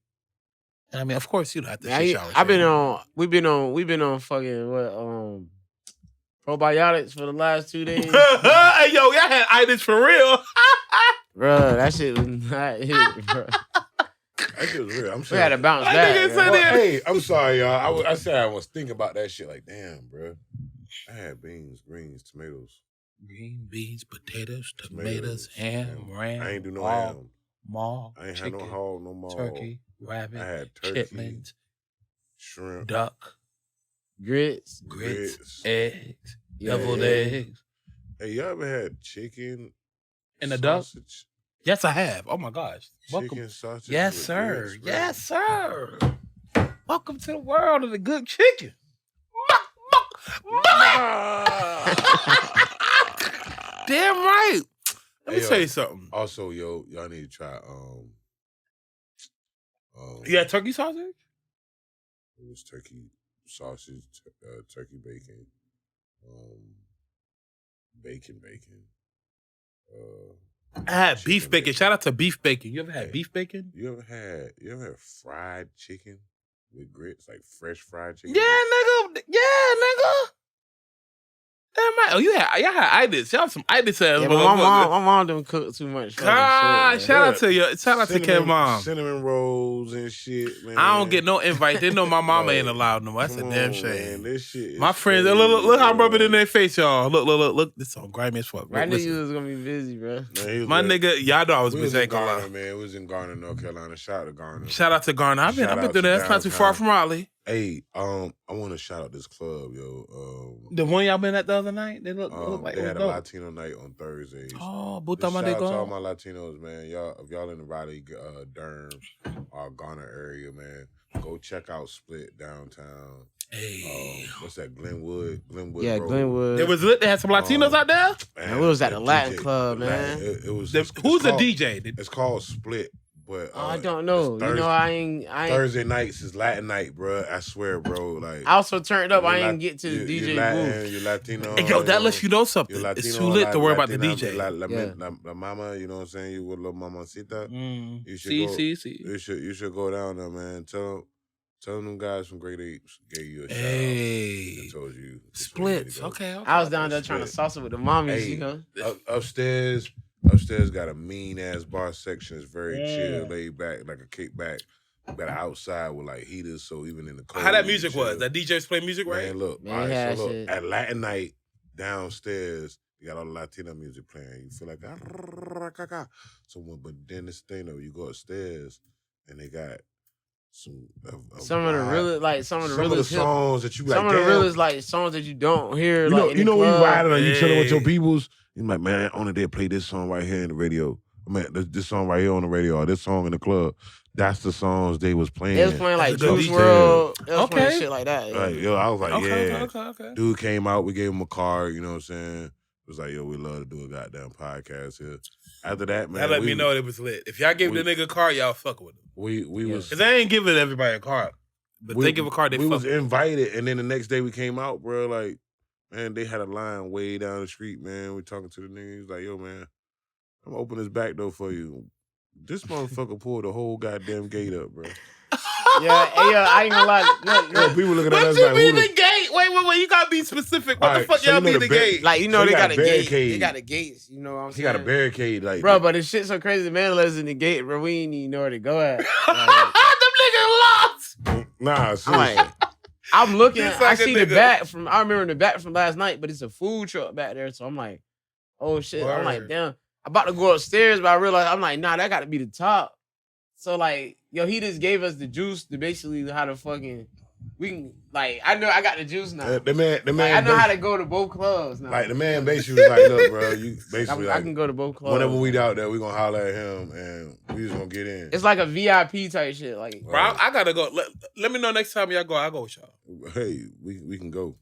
And I mean, of course, you know, after shit shower. We've been on fucking probiotics for the last 2 days. Hey, yo, y'all had itis for real. Bro, that shit was not it, bro. That shit was real. I'm We sorry. had to bounce That back. nigga bro. said Well, hey, I'm sorry, y'all. I said I was thinking about that shit. Like, damn, bro. I had beans, greens, tomatoes. Green beans, potatoes, Tomatoes, tomatoes, ham, ram. I ain't do no hog, ham. Maul, I ain't chicken, had no hog, no more. turkey, I rabbit, had turkey, chitlins, shrimp, duck, Grits. grits, eggs, Yeah. deviled eggs. Hey, y'all ever had chicken And a duck? sausage? Yes, I have. Oh my gosh. Welcome. Chicken sausage. Yes, with sir. grits, bro. Yes, sir. Welcome to the world of the good chicken. Damn right. Let me Hey, tell yo. you something. Also, y'all need to try. You got turkey sausage? It was turkey sausage, turkey bacon, bacon. I had beef Chicken bacon. bacon. Shout out to beef bacon. You ever had Hey. beef bacon? You ever had fried chicken with grits, like fresh fried chicken? Yeah, nigga. Yeah, nigga. Oh, y'all had itis. Y'all have some itis ass. Yeah, but my mom don't cook too much. God, shout out to Kev mom. Cinnamon rolls and shit, man. I don't get no invite. They know my mama ain't allowed no more. That's a damn shame. Man, this shit my friends, look how I'm rubbing in their face, y'all. Look. This song grimy as fuck. I knew you was gonna be busy, bro. Man, my nigga, y'all know I was busy. In Garner, man. We was in Garner, North Carolina. Shout out to Garner. Shout out to Garner. I've been through there. That's not too far from Raleigh. Hey, I want to shout out this club, yo. The one y'all been at the other night? They look like they had a Latino night on Thursdays. Oh, shout out to all my Latinos, man. If y'all in the Raleigh, Durham, or Garner area, man, go check out Split downtown. Hey, what's that? Glenwood. Yeah, Road. Glenwood. It was lit. They had some Latinos out there. Man, we was at the Latin club, man. It was. Who's the DJ? It's called Split. But I don't know. I ain't. Thursday nights is Latin night, bro. I swear, bro. Like I also turned up. I ain't get to the DJ booth. You're Latino. Hey, yo, that lets you know something. It's too lit to worry about the DJ. La mama, you know what I'm saying? You with little mamacita. You should You should go down there, man. Tell them guys from Great Apes gave you a shout out. I told you. Splits. Okay. I was down there trying to salsa with the mommies, you know. Upstairs got a mean ass bar section. It's very chill, laid back, like a kickback. Got an outside with like heaters, so even in the cold. How that music was? That DJs play music, right? Man, look. All right, so look, at Latin night downstairs, you got all the Latino music playing. You feel like but then this thing though, you go upstairs and they got some of the songs that you like. Some of the realest like songs that you don't hear. You know when you riding or you chilling with your peoples. You're like, man, only they play this song right here in the radio. Man, this song right here on the radio or this song in the club. That's the songs they was playing. They was playing like Juice WRLD. They was playing shit like that. Like, yo, I was like, okay. Dude came out, we gave him a card, you know what I'm saying? It was like, yo, we love to do a goddamn podcast here. After that, man. That let me know it was lit. If y'all gave the nigga a card, y'all fuck with him. We was... Because they ain't giving everybody a card. But they give a card, they fuck with. We was invited, and then the next day we came out, bro, like, man, they had a line way down the street, man. We talking to the nigga. He's like, yo, man, I'm gonna open this back door for you. This motherfucker pulled the whole goddamn gate up, bro. Yeah, I ain't gonna lie. Look, people looking at us like, what you mean the gate? Wait, you gotta be specific. What the fuck y'all mean the gate? Like, you know, they got a gate. They got the gates, you know what I'm saying? He got a barricade, like. Bro, but the shit so crazy, the man lives in the gate, bro. We ain't even know where to go at. Them niggas lost! Nah, seriously. I'm looking, I see the back from, I remember the back from last night, but it's a food truck back there, so I'm like, oh shit. Word. I'm like, damn. I'm about to go upstairs, but I realized, I'm like, nah, that got to be the top. So like, yo, he just gave us the juice to basically how to fucking, we can, like, I know I got the juice now. The man, like, I know how to go to both clubs now. Like, the man basically was like, look, bro, you basically I can go to both clubs. Whenever we out there, we gonna holler at him and we just gonna get in. It's like a VIP type shit. Like, bro, I gotta go. Let me know next time y'all go. I'll go with y'all. Hey, we can go.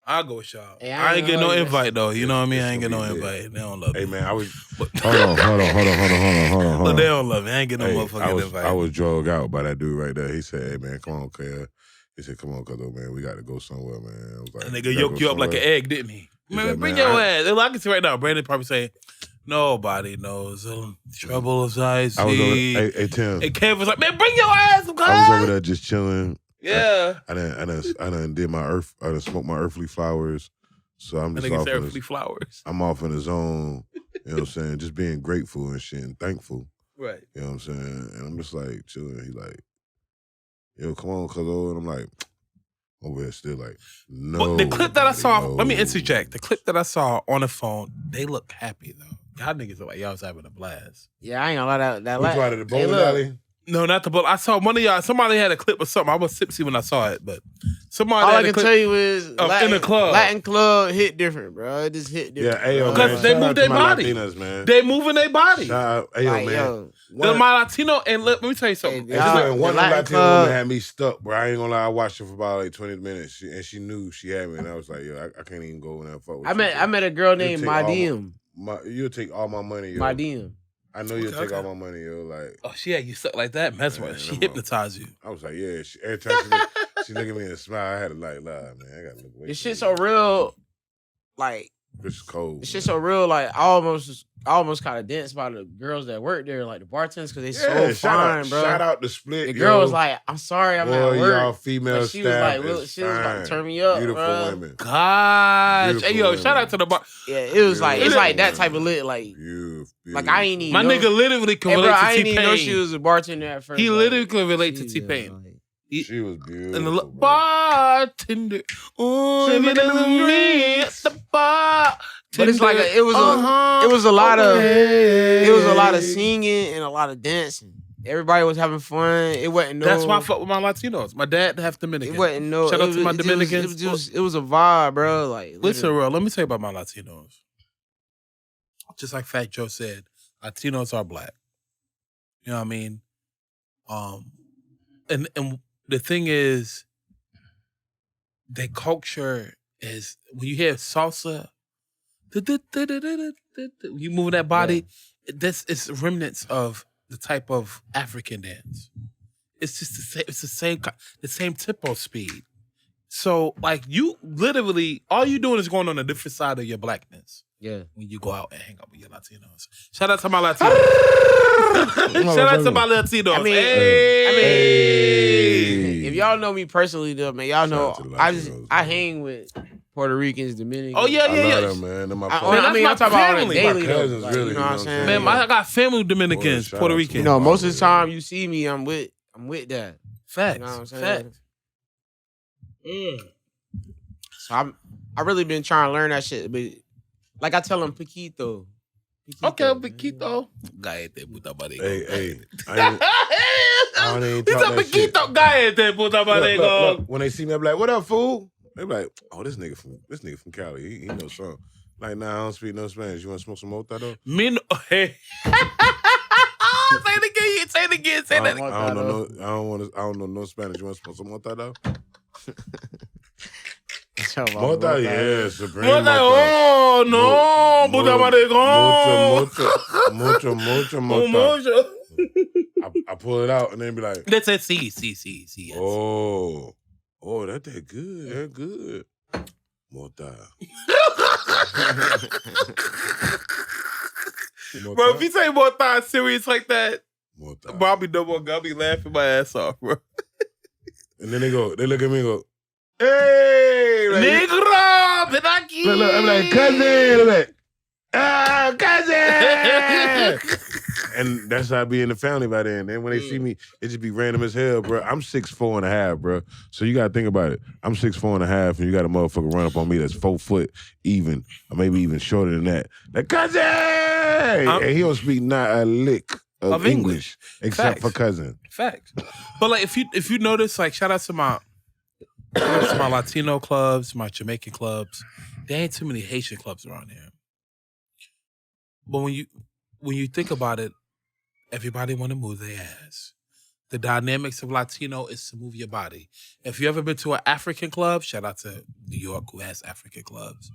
I'll go with y'all. Hey, I ain't get no invite though. You know what I mean? I ain't get no invite. They don't love me. Hey man, I was hold on. Look, they don't love me. I ain't get no motherfucking invite. I was drugged out by that dude right there. He said, "Hey man, come on, cuz." He said, "Come on, cuz, man, we got to go somewhere, man." I was like, that nigga yoked you up like an egg, didn't he? Man, bring your ass. I can see right now. Brandon probably saying, "Nobody knows the trouble of I see." Hey Tim. And Kev was like, "Man, bring your ass." I was over there just chilling. Yeah. I done did my earth. I done smoked my earthly flowers. So I'm just off earthly flowers. I'm off in the zone. You know what I'm saying? Just being grateful and shit and thankful. Right. You know what I'm saying? And I'm just like chilling. He like, yo, come on, cuzzo. And I'm like, over here still like, no. But the clip that I saw, let me interject. The clip that I saw on the phone, they look happy though. Y'all niggas look like y'all was having a blast. Yeah, I ain't gonna lie that. Which one of the bowling alley? No, not the bowl. I saw one of y'all. Somebody had a clip or something. I was tipsy when I saw it, but somebody. All had I can clip tell you is in the club. Latin club hit different, bro. It just hit different. Yeah, because they move their body. Latinas, man. They moving their body. Man. My Latino and let me tell you something. One Latino woman had me stuck, bro. I ain't gonna lie. I watched her for about like 20 minutes, and she knew she had me, and I was like, yo, I can't even go in there and fuck with you. I met a girl named Madim. You'll take all my money, yo. Madim. I know you'll take all my money, yo. Like, oh, she had you stuck like that, mesmerized. She hypnotized you. I was like, yeah. Every time she look at me and smile, I had to like, lie, man. I gotta look away. This shit so real, like. This is cold. This shit so real, like I almost I almost kind of danced by the girls that work there, like the bartenders, because they so fine, bro. Shout out to Split. The girl was like, "I'm sorry, I'm at work." Y'all female she was like, she was about to turn me up, beautiful bro. women. Gosh, Beautiful hey yo, women. shout out to the bar. Yeah, it was like it's like that women. type of lit, like Beautiful. like I ain't even My know. nigga literally can Hey, bro, relate I to ain't even know she T-Pain. was a bartender at first. He like, literally can relate to Jesus, T-Pain. like, She was beautiful. And the bro. bartender, oh, if it doesn't mean it's the bartender. But it's like it was a lot of singing and a lot of dancing. Everybody was having fun. It wasn't no. That's why I fuck with my Latinos. My dad half Dominican. It wasn't no. Shout out to my Dominicans. It was a vibe, bro. Like Listen, real. Let me tell you about my Latinos. Just like Fat Joe said, Latinos are black. You know what I mean? And the thing is, their culture is when you hear salsa, you move that body. This is remnants of the type of African dance. It's just the same. It's the same tempo speed. So like you literally, all you doing is going on a different side of your blackness. Yeah. When you go out and hang out with your Latinos. Shout out to my Latinos. Shout out to my Latinos. I mean, hey. If y'all know me personally, though, man, y'all know Shout out to Latinos, I hang with Puerto Ricans, Dominicans. Oh yeah. I love them, man. They're my I partners. mean, I'm talking about on a family. daily, My though. cousins, Like, really, you know what I'm saying? Man, I got family Dominicans, Boy, shout Puerto out to Ricans. You know, most of the time you see me, I'm with that. Facts. You know what I'm saying? Facts. So I really been trying to learn that shit, but like I tell them, Paquito. Okay, man. Paquito. Cállate, puta madre. Hey, I ain't He's a talk that shit. Paquito. Cállate, puta madre. Look, when they see me, I'm like, "What up, fool?" They be like, "Oh, this nigga from Cali. He knows something." Like, nah, I don't speak no Spanish. You want to smoke some mota though? Me no. Hey. Say it again. Say it again. Say that again. I don't know no Spanish. You want to smoke some mota though? Mota, yeah, supreme Mota, mota. oh no, puta madre. Mucho. I pull it out and then be like, They said sí. Yes. oh, that good. That good. Mota. Bro, if you say Mota serious like that, Mota. bro, I'll be laughing my ass off, bro. And then they look at me and go, hey! Like, Negro, ven aquí. look, I'm like, cousin! I'm like, cousin! And that's how I be in the family by then. And then when they see me, it just be random as hell, bro. I'm 6'4.5", bro. So you gotta think about it. I'm 6'4.5", and you got a motherfucker run up on me that's 4 foot even, or maybe even shorter than that. Like, cousin! And he don't speak not a lick of English except for cousin. Facts. But like, if you notice, like, shout out to my Latino clubs, my Jamaican clubs. There ain't too many Haitian clubs around here. But when you think about it, everybody want to move their ass. The dynamics of Latino is to move your body. If you ever been to an African club, shout out to New York who has African clubs.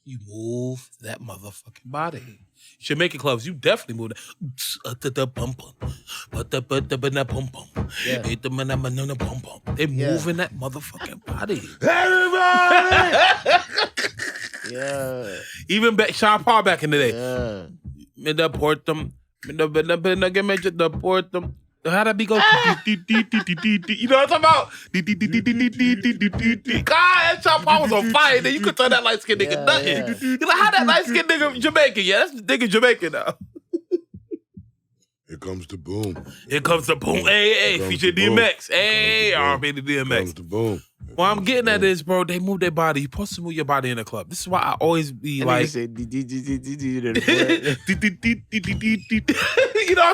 You move that motherfucking body. Jamaican clubs, you definitely move that. Yeah. They moving that motherfucking body. Everybody! Yeah. Even Sean Paul back in the day. Yeah. Me deport them. How that be go? You know what I'm talking about? God, that Sean Paul was on fire. Then you could tell that light skinned nigga nothing. Yeah. You're like, how that light skinned nigga Jamaican? Yeah, that's nigga Jamaican now. Here comes the boom. Here comes the boom. Hey, feature DMX. Hey, R.B. the Here comes DMX. the boom. What I'm getting at is, bro, they move their body. You're supposed to move your body in the club. This is why I always be like, you know what I'm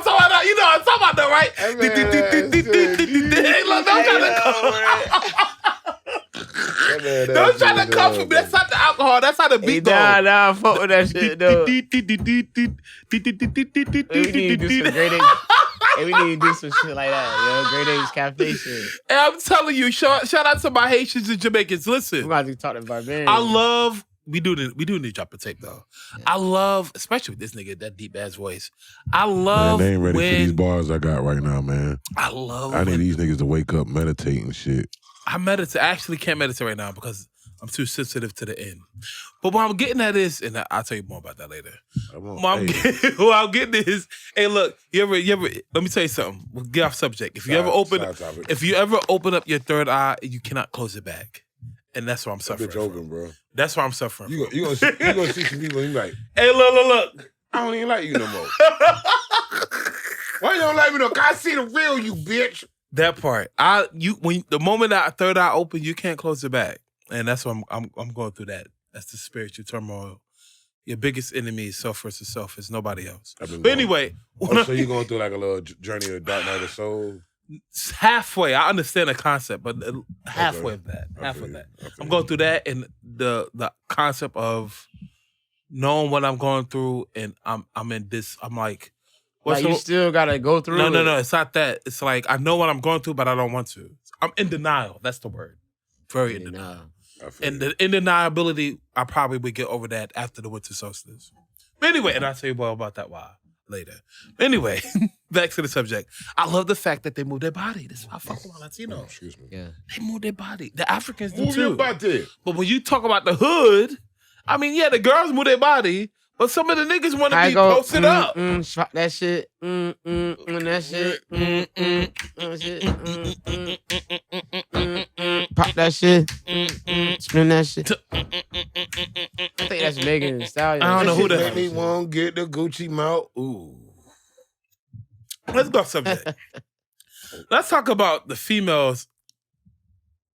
talking about? You know what I'm talking about, though, right? Hey, look, don't try to come for me. That's not the alcohol. That's how the beat goes. Nah, fuck with that shit, though. We need to do some shit like that, yo. Great Apes Cafe shit. And I'm telling you, shout out to my Haitians and Jamaicans. Listen, We're going to talk about barbarians. I love. We do need to drop a tape though. Yeah. I love, especially with this nigga, that deep ass voice. I love. Man, they ain't ready for these bars I got right now, man. I love. I need these niggas to wake up, meditate and shit. I meditate. I actually can't meditate right now because I'm too sensitive to the end. But what I'm getting at is, and I'll tell you more about that later. What I'm getting is, hey, look, you ever? Let me tell you something. We'll get off subject. If you ever open up your third eye, you cannot close it back, and that's why I'm suffering. Bitch open, bro. That's why I'm suffering. You gonna see some people and you like, hey, look. I don't even like you no more. Why you don't like me no? I see the real you, bitch. That part, the moment that third eye open, you can't close it back, and that's why I'm going through that. That's the spiritual turmoil. Your biggest enemy is self versus self. It's nobody else. But anyway, so you're going through like a little journey of dark night of soul. Halfway, I understand the concept, but halfway of that, I'm going through that, and the concept of knowing what I'm going through, and I'm in this. I'm like. Like you still gotta go through. No. It's not that. It's like I know what I'm going through, but I don't want to. I'm in denial. That's the word. Very in denial. And the in deniability, I probably would get over that after the winter solstice. But anyway, and I'll tell you more about that later. Anyway, back to the subject. I love the fact that they move their body. This is how I fuck with Latino. Excuse me. Yeah, they move their body. The Africans do too. Move your body. But when you talk about the hood, I mean, yeah, the girls move their body. But some of the niggas want to be posted up. Fuck that shit. That shit. Pop that shit. Spin that shit. I think that's Megan Thee Stallion. I don't know who that Make me won't get the Gucci mouth. Ooh. Let's go subject. Let's talk about the females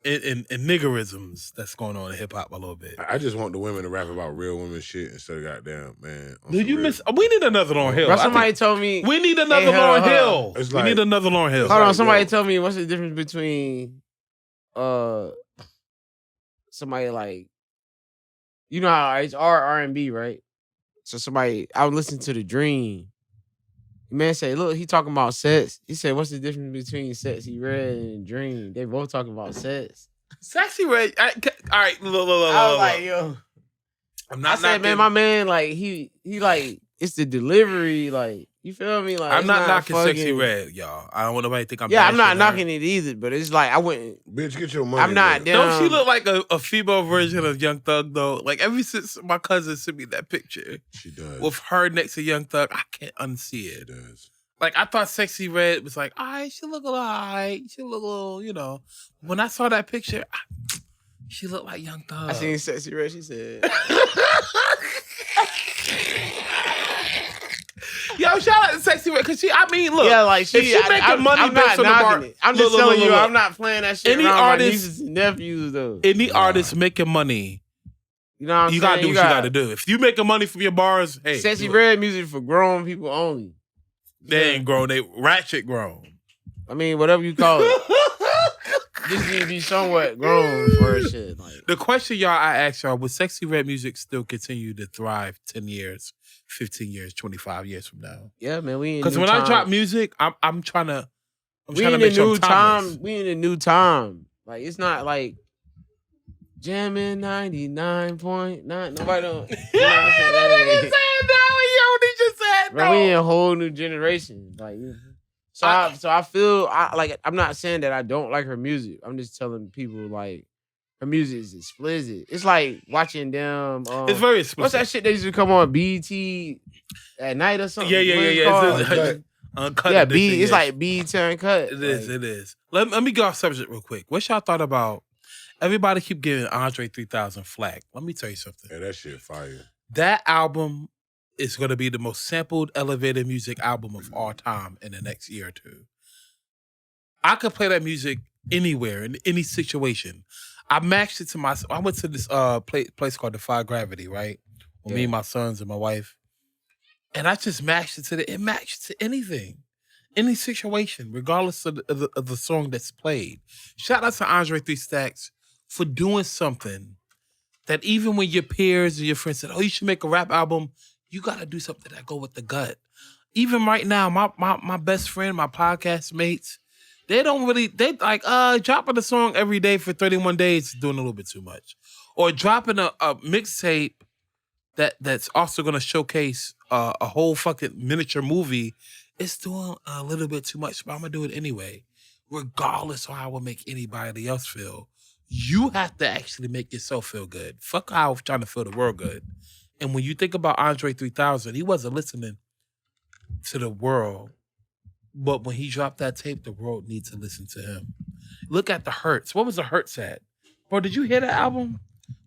in niggerisms that's going on in hip hop a little bit. I just want the women to rap about real women shit instead of goddamn man. Do you miss? We need another Lauryn Hill. Bro, somebody told me we need another Lauryn Hill. We need another Lauryn Hill. Hold on, somebody told me what's the difference between somebody like how it's R&B, right? So I was listening to The Dream. Man said, look, he talking about sex. He said, what's the difference between Sexy Red and Dream? They both talking about sex. Sexy Red, all right, look. I was like, yo. I said, man, my man, like, he like, it's the delivery, like, you feel me? Like, I'm not knocking Sexy Red, y'all. I don't want nobody to think I'm I'm not knocking it either, but it's like, I wouldn't. Bitch, get your money. I'm not down. Don't she look like a female version of Young Thug, though? Like, ever since my cousin sent me that picture. She does. With her next to Young Thug, I can't unsee it. She does. Like, I thought Sexy Red was like, all right, she look a little all right. She look a little, When I saw that picture, she looked like Young Thug. I seen Sexy Red, she said. Yo, shout out to Sexy Red, because look. Yeah, like if she making money I'm based not on the bar. it. I'm just telling you, I'm not playing that shit any around artist, my nieces and nephews, though. Any artist making money, you know what I'm saying? You gotta do what you gotta do. If you making money from your bars, hey. Sexy Red music for grown people only. They ain't grown, they ratchet grown. I mean, whatever you call it. Just need to be somewhat grown for shit. Like. The question I asked y'all, will Sexy Red music still continue to thrive 10 years, 15 years, 25 years from now? Yeah, man, we in because when I drop music, I'm trying to we in a new time. We in a new time. Like, it's not like jamming 99.9. Nobody don't. You know what I'm saying? That nigga said that. He just said bro, we in a whole new generation. Like, so I feel like I'm not saying that I don't like her music. I'm just telling people like her music is explicit. It's like watching them. It's very explicit. What's that shit that used to come on BET at night or something? Yeah. Uncut. Yeah, it's like BET Uncut. It is. Let me go off subject real quick. What y'all thought about? Everybody keep giving Andre 3000 flack. Let me tell you something. Yeah, that shit fire. That album is going to be the most sampled elevator music album of all time in the next year or two. I could play that music anywhere, in any situation. I matched it to I went to this place called Defy Gravity, right? With me and my sons and my wife. And I just matched it it matched to anything. Any situation, regardless of the song that's played. Shout out to Andre 3 Stacks for doing something that even when your peers and your friends said, oh, you should make a rap album, you got to do something that go with the gut. Even right now, my best friend, my podcast mates, they like, dropping a song every day for 31 days is doing a little bit too much. Or dropping a mixtape that's also going to showcase a whole fucking miniature movie, it's doing a little bit too much, but I'm going to do it anyway. Regardless of how I will make anybody else feel. You have to actually make yourself feel good. Fuck how I was trying to feel the world good. And when you think about Andre 3000, he wasn't listening to the world. But when he dropped that tape, the world needs to listen to him. Look at the Hurts. What was the Hurts at? Bro, did you hear that album?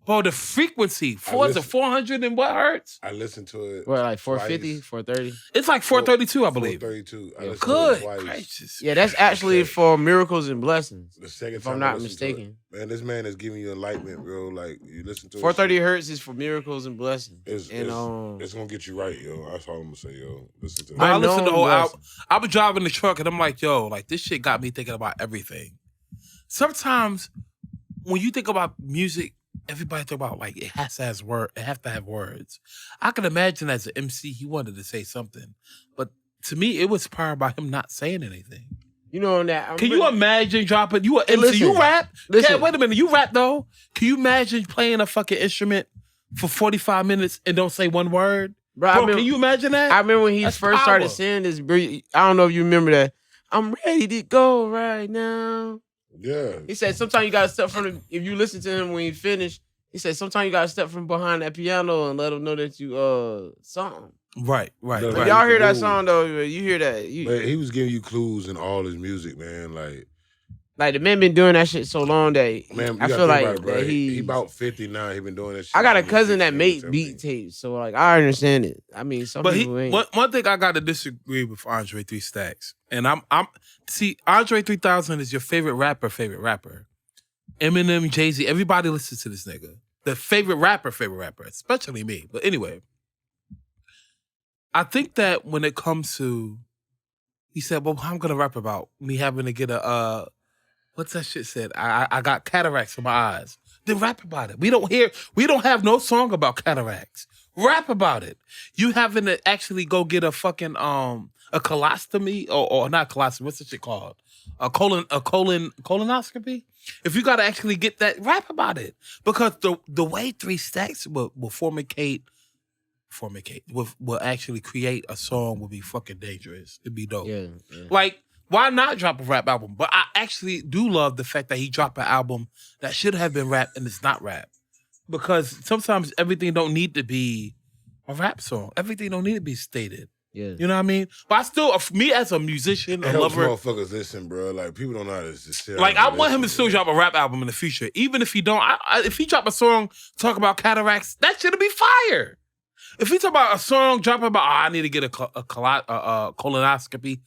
Bro, the frequency. 400 and what hertz? I listened to it. What, like 450, 430? It's like 432, I believe. 432. Yeah, good gracious. Yeah, that's actually for miracles and blessings. The second if time I'm not mistaken. Man, this man is giving you enlightenment, bro. Like, you listen to 430 hertz is for miracles and blessings. It's gonna get you right, yo. That's all I'm gonna say, yo. Listen to it. I listened to the whole album. I was driving the truck and I'm like, yo, like this shit got me thinking about everything. Sometimes when you think about music, everybody think about like it has to have words. I can imagine as an MC, he wanted to say something, but to me, it was inspired by him not saying anything. You know that. Can you imagine dropping? You an MC? You rap? Yeah, wait a minute. You rap though? Can you imagine playing a fucking instrument for 45 minutes and don't say one word? Bro, can you imagine that? I remember when he first started saying this. I don't know if you remember that. I'm ready to go right now. Yeah. He said sometimes you gotta step from if you listen to him when he finished, he said sometimes you gotta step from behind that piano and let him know that you something. Right. Y'all hear that song though, you hear that. Man, he was giving you clues in all his music, man. Like the man been doing that shit so long that I feel like that he about 50 now. He been doing that shit. I got a cousin that made beat tapes, so like I understand it. I mean, some people ain't. One thing I gotta disagree with Andre 3 Stacks, and I'm see Andre 3000 is your favorite rapper. Eminem, Jay-Z, everybody listens to this nigga. The favorite rapper, especially me. But anyway, I think that when it comes to, he said, well, I'm gonna rap about me having to get a what's that shit said? I got cataracts in my eyes. Then rap about it. We don't have no song about cataracts. Rap about it. You having to actually go get a fucking a colostomy or not colostomy, what's that shit called? A colonoscopy? If you gotta actually get that, rap about it. Because the way 3 Stacks will actually create a song will be fucking dangerous. It'd be dope. Yeah. Like, why not drop a rap album? But I actually do love the fact that he dropped an album that should have been rap and it's not rap. Because sometimes everything don't need to be a rap song. Everything don't need to be stated. Yeah. You know what I mean? But I still, me as a musician, a lover, motherfuckers listen, bro. Like, people don't know how to just sit. Like, I want him to still drop a rap album in the future. Even if he don't, if he drop a song talk about cataracts, that should be fire. If he talk about a song dropping about, I need to get a colonoscopy,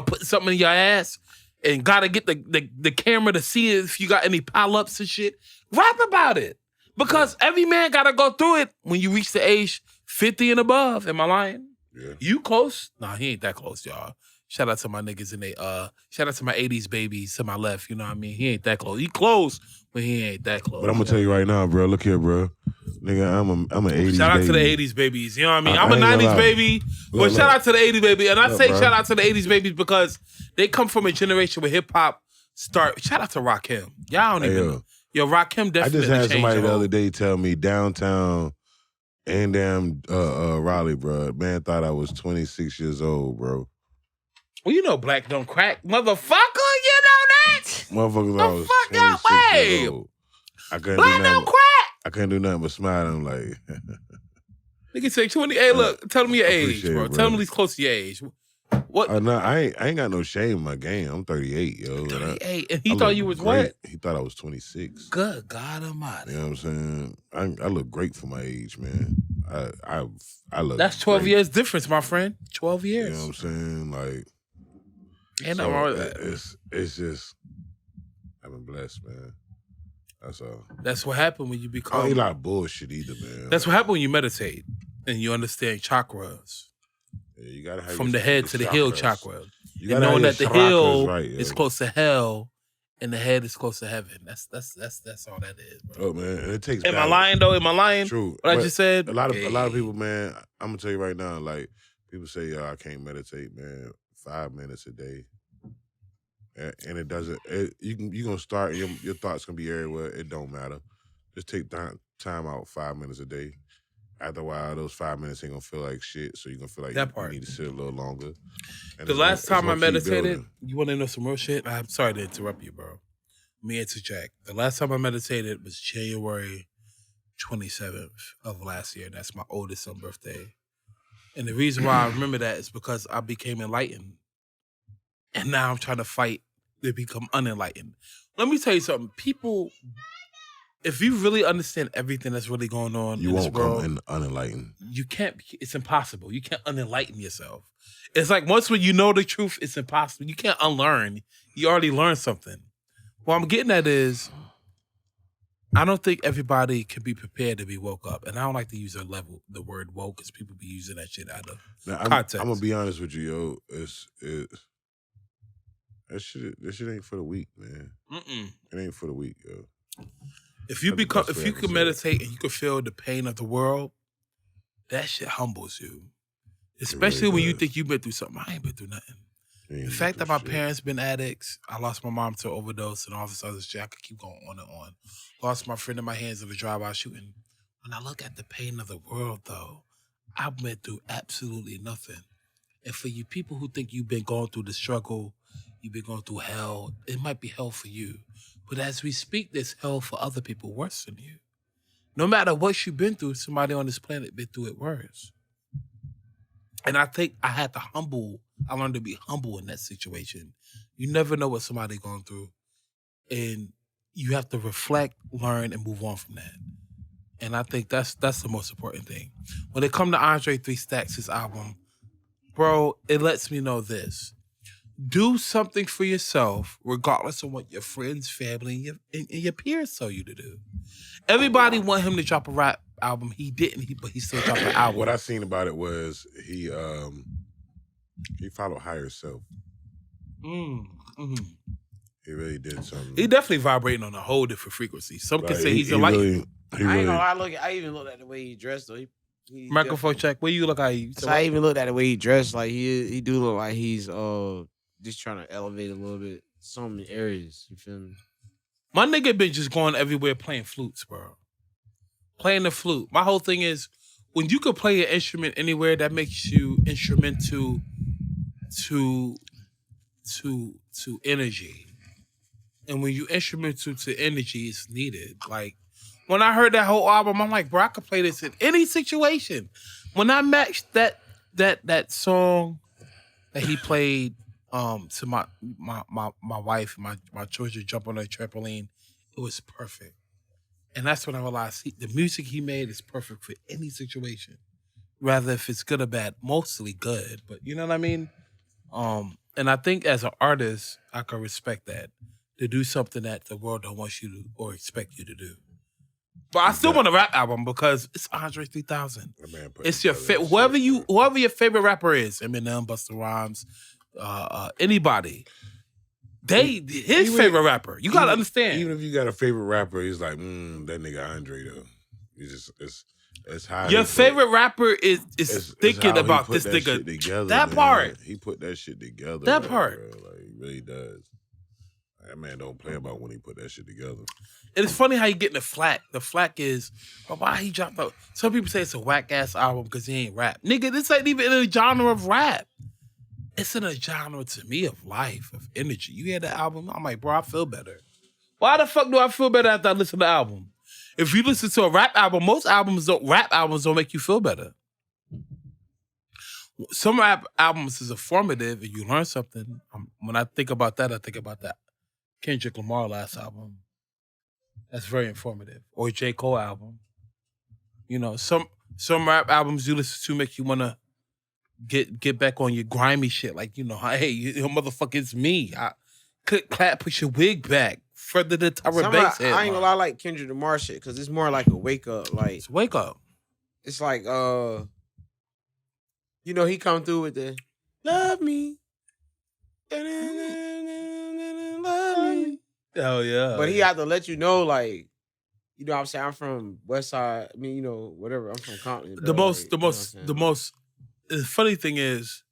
put something in your ass and gotta get the camera to see if you got any polyps and shit. Rap about it. Because every man gotta go through it when you reach the age 50 and above. Am I lying? Yeah. You close? Nah, he ain't that close, y'all. Shout out to my niggas and shout out to my 80s babies to my left, you know what I mean? He ain't that close. He close, but he ain't that close. But I'm gonna tell you right now, bro. Look here, bro. Nigga, I'm an 80s Shout out baby. to the 80s babies, you know what I mean? I'm a 90s baby, but shout out to the 80s baby. And I say shout out to the 80s babies because they come from a generation where hip-hop shout out to Rakim. Y'all don't even know. Yo, Rakim definitely I just had somebody the other day tell me downtown and damn Raleigh, bro. Man thought I was 26 years old, bro. Well, you know black don't crack. Motherfucker, you know that? Motherfuckers the I was fuck 26 out years old. Black don't crack. I couldn't do nothing but smile. I'm like... Nigga say 20. Hey, look, tell me your age, bro. Tell me he's close to your age. What? No, I ain't got no shame in my game. I'm 38, yo. 38, and he thought you was great. what? He thought I was 26. Good God Almighty. You know what I'm saying? I look great for my age, man. I look. That's 12 great. years difference, my friend. 12 years. You know what I'm saying? Like, ain't nothing wrong with that. It's just I've been blessed, man. That's all. That's what happened when you become. I don't eat a lot of bullshit either, man. That's what happened when you meditate and you understand chakras. Yeah, you gotta have from the head to the heel chakra. You and knowing that the heel right, is close to hell and the head is close to heaven. That's all that is, bro. Oh man, and it takes. Am I lying though? Am I lying? True. What I just said. A lot of people, man. I'm gonna tell you right now. Like people say, "Yo, I can't meditate, man. 5 minutes a day." And it doesn't. You gonna start. Your thoughts gonna be everywhere. It don't matter. Just take time out 5 minutes a day. After a while, those 5 minutes ain't gonna feel like shit. So you're gonna feel like you need to sit a little longer. And the last time I meditated, you want to know some real shit? I'm sorry to interrupt you, bro. Me interject. The last time I meditated was January 27th of last year. That's my oldest son's birthday. And the reason why I remember that is because I became enlightened. And now I'm trying to fight to become unenlightened. Let me tell you something. People, if you really understand everything that's really going on You in won't this world, come unenlightened. you can't, it's impossible. You can't unenlighten yourself. It's like once when you know the truth, it's impossible. You can't unlearn. You already learned something. What I'm getting at is, I don't think everybody can be prepared to be woke up. And I don't like to use the word woke, because people be using that shit out of context. I'm gonna be honest with you, yo. This shit ain't for the weak, man. It ain't for the weak, yo. If you can meditate and you can feel the pain of the world, that shit humbles you. Especially really when you think you've been through something. I ain't been through nothing. The fact that my parents been addicts, I lost my mom to an overdose and all this other shit. I could keep going on and on. Lost my friend in my hands in a drive-by shooting. When I look at the pain of the world, though, I've been through absolutely nothing. And for you people who think you've been going through the struggle, you've been going through hell, it might be hell for you. But as we speak, there's hell for other people worse than you. No matter what you've been through, somebody on this planet been through it worse. And I think I learned to be humble in that situation. You never know what somebody going through. And you have to reflect, learn, and move on from that. And I think that's the most important thing. When it comes to Andre 3 Stacks' album, bro, it lets me know this. Do something for yourself, regardless of what your friends, family, and your peers tell you to do. Everybody want him to drop a rap album. He didn't, but he still dropped an album. What I seen about it was he followed higher self. Mm-hmm. He really did something. He definitely vibrating on a whole different frequency. Some can say he's enlightened. I ain't gonna lie, I even looked at the way he dressed though. He Microphone check. Where you look at you? So I even looked at the way he dressed. Like he do look like he's just trying to elevate a little bit some areas. You feel me? My nigga been just going everywhere playing flutes, bro. Playing the flute. My whole thing is, when you could play an instrument anywhere, that makes you instrumental to energy. And when you instrumental to energy, it's needed. Like, when I heard that whole album, I'm like, bro, I could play this in any situation. When I matched that song that he played to my wife, my children jump on a trampoline, it was perfect. And that's when I realized the music he made is perfect for any situation. Rather if it's good or bad, mostly good. But you know what I mean? And I think as an artist, I can respect that. To do something that the world don't want you to or expect you to do. But I still want a rap album because it's Andre 3000. It's your whoever your favorite rapper is. Eminem, Busta Rhymes, anybody. His favorite rapper. You gotta understand. Even if you got a favorite rapper, he's like, that nigga Andre though. He's just it's high. Your favorite rapper is thinking about this nigga. That part. He put that shit together. That part. Bro. Like he really does. That man don't play about when he put that shit together. And it's funny how you getting the flack. The flack is, why he dropped out? Some people say it's a whack ass album because he ain't rap. Nigga, this ain't even in a genre of rap. It's in a genre to me of life, of energy. You hear the album, I'm like, bro, I feel better. Why the fuck do I feel better after I listen to the album? If you listen to a rap album, most rap albums don't make you feel better. Some rap albums is informative and you learn something. When I think about that, I think about that Kendrick Lamar last album. That's very informative. Or J. Cole album. You know, some rap albums you listen to make you want to get back on your grimy shit. Like, you know, hey, your motherfucker, it's me. I could clap, put your wig back. Further the Tyra Banks head. I ain't gonna lie, I like Kendrick Lamar shit because it's more like a wake up. Like, it's wake up. It's like, you know, he come through with the love me. Love me. Oh, yeah. But he had to let you know, like, you know what I'm saying? I'm from West Side. I mean, you know, whatever. I'm from Compton. The funny thing is,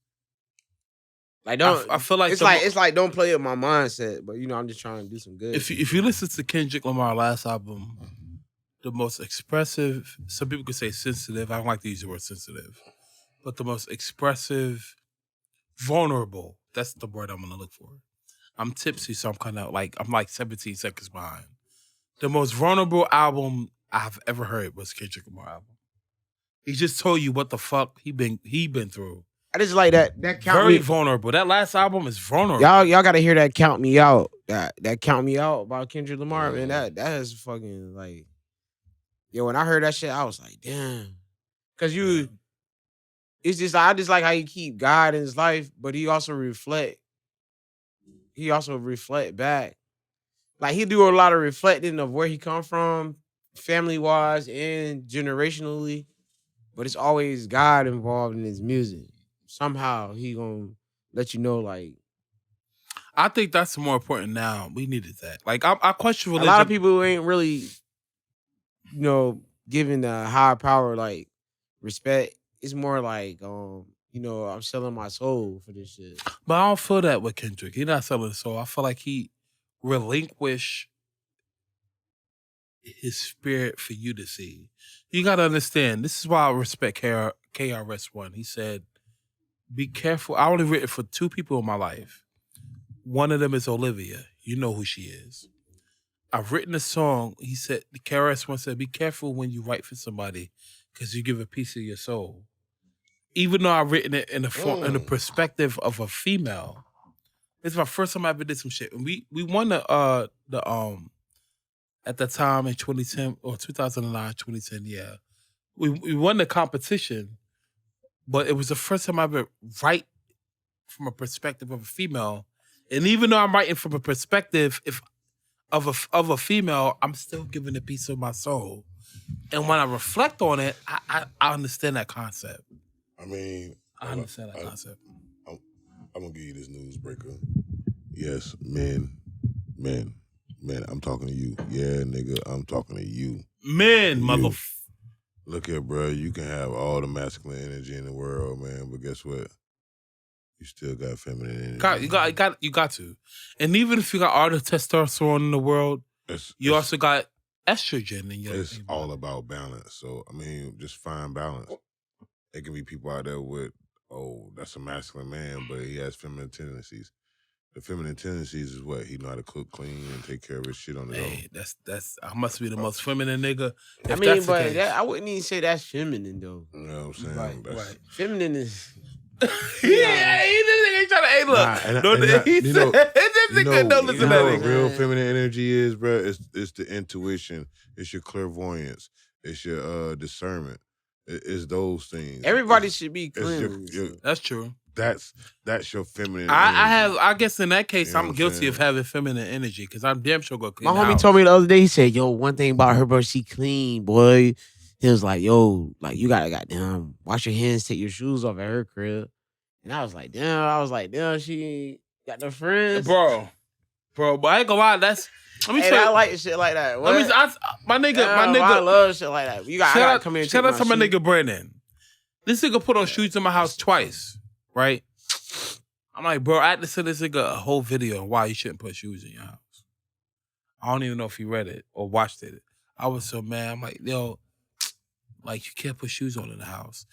like, don't. I feel like it's like don't play with my mindset, but you know, I'm just trying to do some good. If you listen to Kendrick Lamar last album, the most expressive, some people could say sensitive. I don't like to use the word sensitive, but the most expressive, vulnerable. That's the word I'm gonna look for. I'm tipsy, so I'm like 17 seconds behind. The most vulnerable album I've ever heard was Kendrick Lamar album. He just told you what the fuck he been through. I just like that count Very me. vulnerable. That last album is vulnerable. Y'all gotta hear that Count Me Out. That Count Me Out by Kendrick Lamar, man. That is fucking like, yo, when I heard that shit, I was like, damn. Cause it's just, I just like how he keep God in his life, but he also reflect back. Like he do a lot of reflecting of where he come from, family wise and generationally, but it's always God involved in his music. Somehow he gonna let you know, like, I think that's more important now. We needed that. Like I question religion. a lot of people ain't really, giving the higher power like respect. It's more like, I'm selling my soul for this shit. But I don't feel that with Kendrick. He's not selling his soul. I feel like he relinquished his spirit for you to see. You got to understand, this is why I respect KRS-One. He said, be careful. I only written for 2 people in my life. One of them is Olivia. You know who she is. I've written a song. He said, KRS-One said, be careful when you write for somebody because you give a piece of your soul. Even though I've written it in the perspective of a female. It's my first time I ever did some shit. And we won the at the time in 2010 or 2009, 2010, yeah. We won the competition, but it was the first time I ever write from a perspective of a female. And even though I'm writing from a perspective of a female, I'm still giving a piece of my soul. And when I reflect on it, I understand that concept. I mean, I understand that concept. I'm gonna give you this news breaker. Yes, men, I'm talking to you. Yeah, nigga, I'm talking to you. Men, Look here, bro. You can have all the masculine energy in the world, man, but guess what? You still got feminine energy. You got to. And even if you got all the testosterone in the world, you also got estrogen in your. It's all about balance. So I mean, just find balance. There can be people out there with, that's a masculine man, but he has feminine tendencies. The feminine tendencies is what? He know how to cook, clean, and take care of his shit on his own. That's I must be the most feminine nigga. I mean, but I wouldn't even say that's feminine though. You know what I'm saying? Right. Feminine is. He ain't trying to. Hey, look. This nigga don't listen to that what nigga. Real feminine energy is, bro. It's the intuition. It's your clairvoyance. It's your discernment. It's those things. Everybody should be clean. That's true. That's your feminine. I guess in that case, I'm guilty of having feminine energy because I'm damn sure gonna clean. My homie told me the other day. He said, "Yo, one thing about her, bro, she clean, boy." He was like, "Yo, like you gotta goddamn wash your hands, take your shoes off at her crib." And I was like, "Damn, she ain't got no friends, bro." But I ain't gonna lie. I like shit like that. My nigga, I love shit like that. I gotta come in. Shout out to my nigga Brandon. This nigga put on shoes in my house twice, right? I'm like, bro, I had to send this nigga a whole video on why you shouldn't put shoes in your house. I don't even know if he read it or watched it. I was so mad. I'm like, yo, like you can't put shoes on in the house.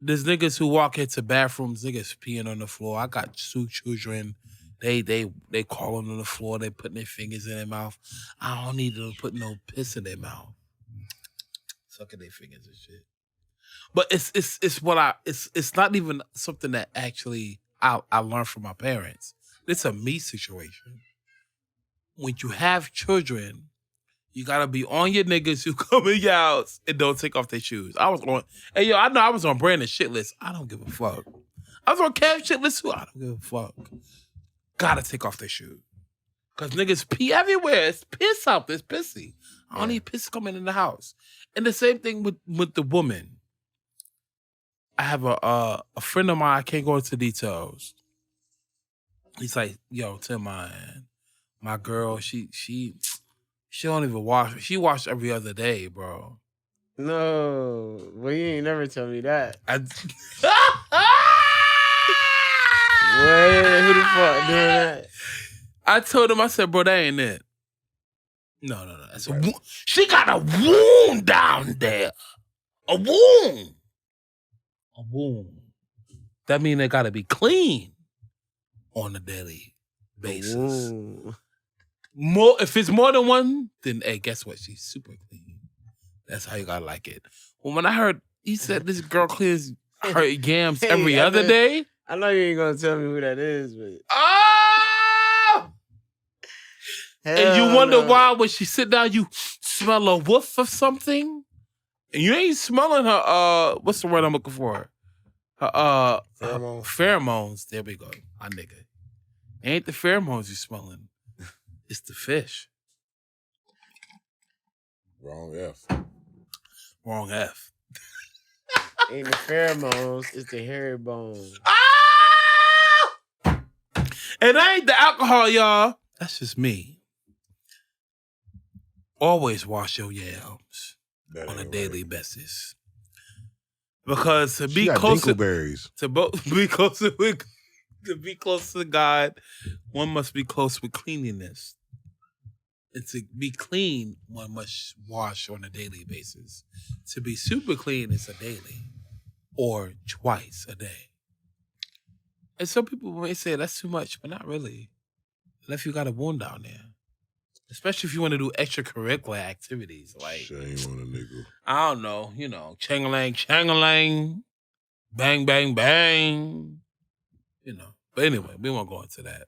There's niggas who walk into bathrooms, niggas peeing on the floor. I got 2 children. They crawling on the floor. They putting their fingers in their mouth. I don't need them to put no piss in their mouth. Sucking their fingers and shit. But it's not even something that actually I learned from my parents. It's a me situation. When you have children, you gotta be on your niggas who come in your house and don't take off their shoes. I know I was on Brandon's shit list. I don't give a fuck. I was on Cav's shit list too. I don't give a fuck. Gotta take off their shoes. Cause niggas pee everywhere. It's piss out. It's pissy. I don't need piss coming in the house. And the same thing with the woman. I have a friend of mine, I can't go into details. He's like, yo, Tim, my girl, she don't even wash. She washed every other day, bro. No, well, you ain't never tell me that. Wait, who the fuck doing that? I told him, I said, bro, that ain't it. No. She got a wound down there. A wound. That mean they gotta be clean on the daily. basis. Ooh. More if it's more than one, then hey, guess what? She's super clean. That's how you gotta like it. Well, when I heard he said this girl cleans her yams every other day. I know you ain't gonna tell me who that is, but and you wonder why when she sit down, you smell a whiff of something, and you ain't smelling her. What's the word I'm looking for? Her pheromones. There we go, my nigga. Ain't the pheromones you smelling? It's the fish. Wrong F. Wrong F. Ain't the pheromones, it's the hairy bones. And I ain't the alcohol, y'all. That's just me. Always wash your yams on a daily basis. Because to be close to be close to God, one must be close with cleanliness. And to be clean, one must wash on a daily basis. To be super clean is a daily or twice a day. And some people may say that's too much, but not really. Unless you got a wound down there. Especially if you want to do extracurricular activities. Like, shame on a nigga. I don't know, chang-a-lang, chang-a-lang, bang, bang, bang. But anyway, we won't go into that.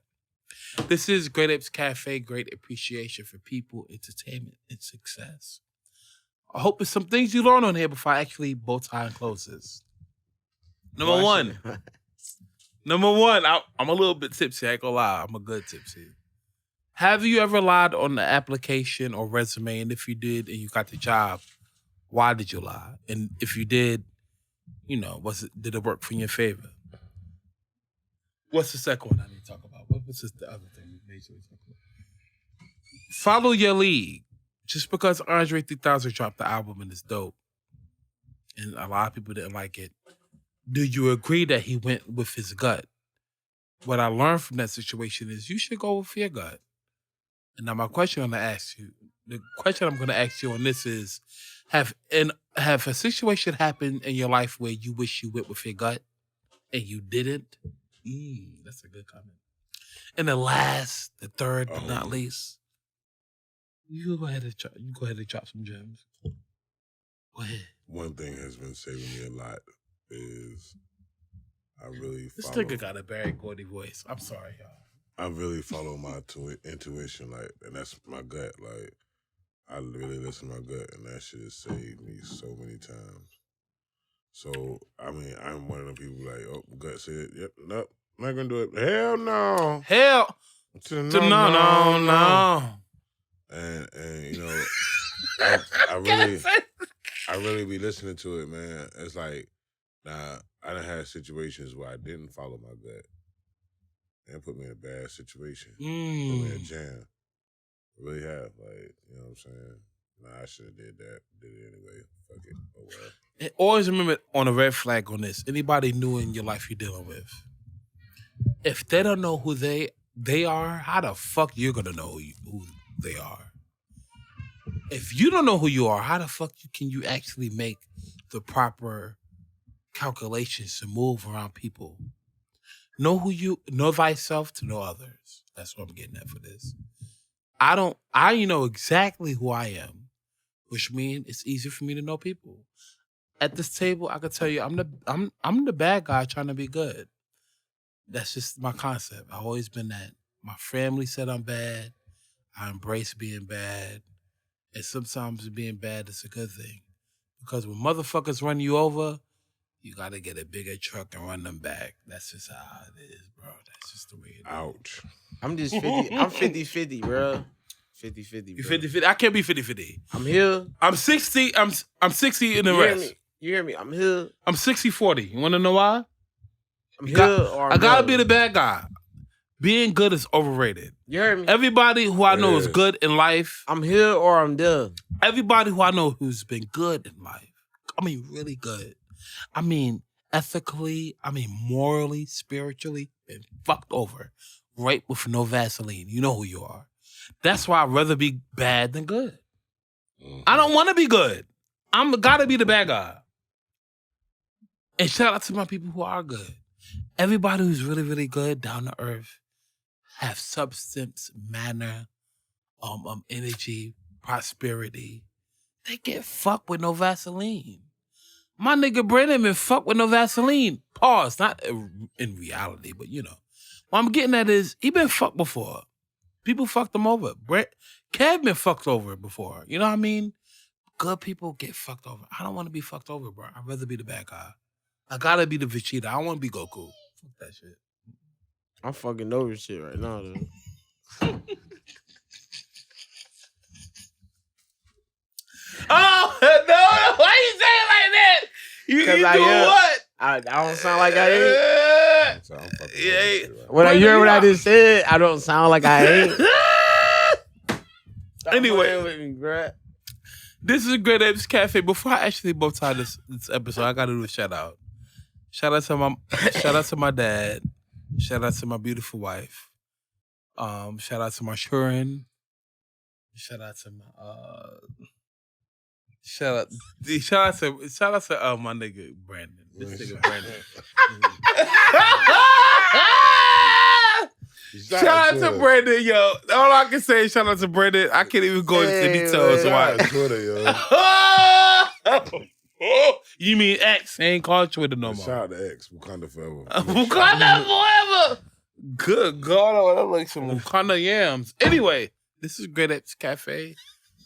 This is Great Apes Cafe, great appreciation for people, entertainment, and success. I hope there's some things you learn on here before I actually bow tie and close this. Number one, I'm a little bit tipsy, I ain't gonna lie. I'm a good tipsy. Have you ever lied on the application or resume? And if you did and you got the job, why did you lie? And if you did, did it work for your favor? What's the second one I need to talk about? What's the other thing we made sure we talk about? Follow your lead. Just because Andre 3000 dropped the album and it's dope, and a lot of people didn't like it, do you agree that he went with his gut? What I learned from that situation is you should go with your gut. And now my question I'm going to ask you, on this is, have a situation happened in your life where you wish you went with your gut and you didn't? That's a good comment. And the third but not least, you go ahead and drop some gems. Go ahead. One thing has been saving me a lot is I really This nigga got a Barry Gordy voice. I'm sorry, y'all. I really follow my intuition, and that's my gut. I really listen to my gut, and that shit has saved me so many times. So, I'm one of them people gut said, yep, nope, I'm not gonna do it. Hell no. Hell no. And I really be listening to it, man. It's like, I done had situations where I didn't follow my gut. And put me in a bad situation. Put me in a jam. I really have. You know what I'm saying? I should have did that. Did it anyway. Fuck it. Oh well. And always remember on a red flag on this, anybody new in your life you're dealing with, if they don't know who they are, how the fuck you gonna know who they are? If you don't know who you are, how the fuck can you actually make the proper calculations to move around people? Know thyself to know others. That's what I'm getting at for this. I know exactly who I am, which means it's easier for me to know people. At this table, I could tell you I'm the bad guy trying to be good. That's just my concept. I've always been that. My family said I'm bad. I embrace being bad. And sometimes being bad is a good thing. Because when motherfuckers run you over, you got to get a bigger truck and run them back. That's just how it is, bro. That's just the way it is. Ouch. I'm just 50. I'm 50-50, bro. 50-50. You 50-50? I can't be 50-50. I'm here. I'm 60. I'm 60 in the rest. You hear me? I'm here. I'm 60-40. You want to know why? I'm here or I got to be the bad guy. Being good is overrated. You heard me? Everybody who I know is good in life. I'm here or I'm there. Everybody who I know who's been good in life. Really good. Ethically, morally, spiritually, been fucked over. Right with no Vaseline. You know who you are. That's why I'd rather be bad than good. Mm-hmm. I don't want to be good. I'm gotta be the bad guy. And shout out to my people who are good. Everybody who's really, really good, down to earth, have substance, manner, energy, prosperity. They get fucked with no Vaseline. My nigga Brandon been fucked with no Vaseline. Pause. Not in reality, but you know. What I'm getting at is he been fucked before. People fucked him over. Kev been fucked over before. You know what I mean? Good people get fucked over. I don't want to be fucked over, bro. I'd rather be the bad guy. I gotta be the Vegeta. I don't want to be Goku. Fuck that shit. I'm fucking over shit right now, though. Oh, no. Why you say it like that? You doing what? I don't sound like I ain't. So I'm fucking you heard what I just said, I don't sound like I ain't. Anyway, with me, bruh. This is Great Apes Cafe. Before I actually bow tie this episode, I gotta do a shout out. Shout out to my dad. Shout out to my beautiful wife. Shout out to my Shurin. Shout out to my shout out to my nigga Brandon. This nigga Brandon. Shout out to Brandon, yo. All I can say is shout out to Brandon. I can't even go into details. Why? Twitter, yo. You mean X? Ain't called Twitter no more. Shout out to X. Wakanda forever. Wakanda forever. Good God, that like some Wakanda yams. Anyway, this is Great Apes Cafe.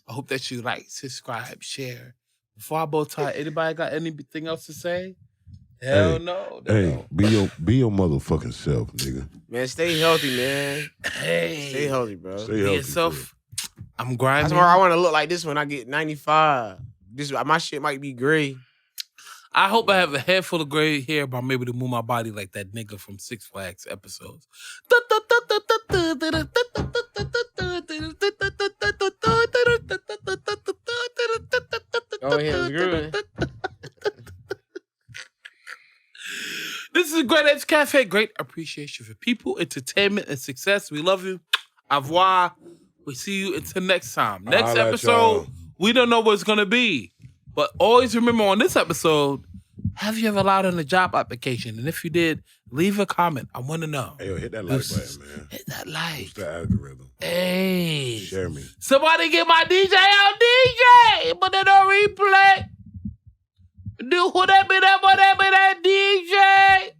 I hope that you like, subscribe, share. Before I bow tie, anybody got anything else to say? Hell no. Hey, be your motherfucking self, nigga. Man, stay healthy, man. Hey. Stay healthy, bro. Stay Be healthy, yourself. I'm grinding. That's why I want to look like this when I get 95. My shit might be gray. I hope I have a head full of gray hair, but I'm able to move my body like that nigga from Six Flags episodes. Oh, yeah, it's grooving. This is Great Apes Cafe. Great appreciation for people, entertainment, and success. We love you. Au revoir. We see you until next time. Next episode, we don't know what it's going to be. But always remember on this episode, have you ever allowed in a job application? And if you did, leave a comment. I want to know. Hey, yo, hit that like button, man. Hit that like. What's the algorithm? Hey. Share me. Somebody get my DJ out, DJ. But they don't replay. Do who that be that, but that be that DJ.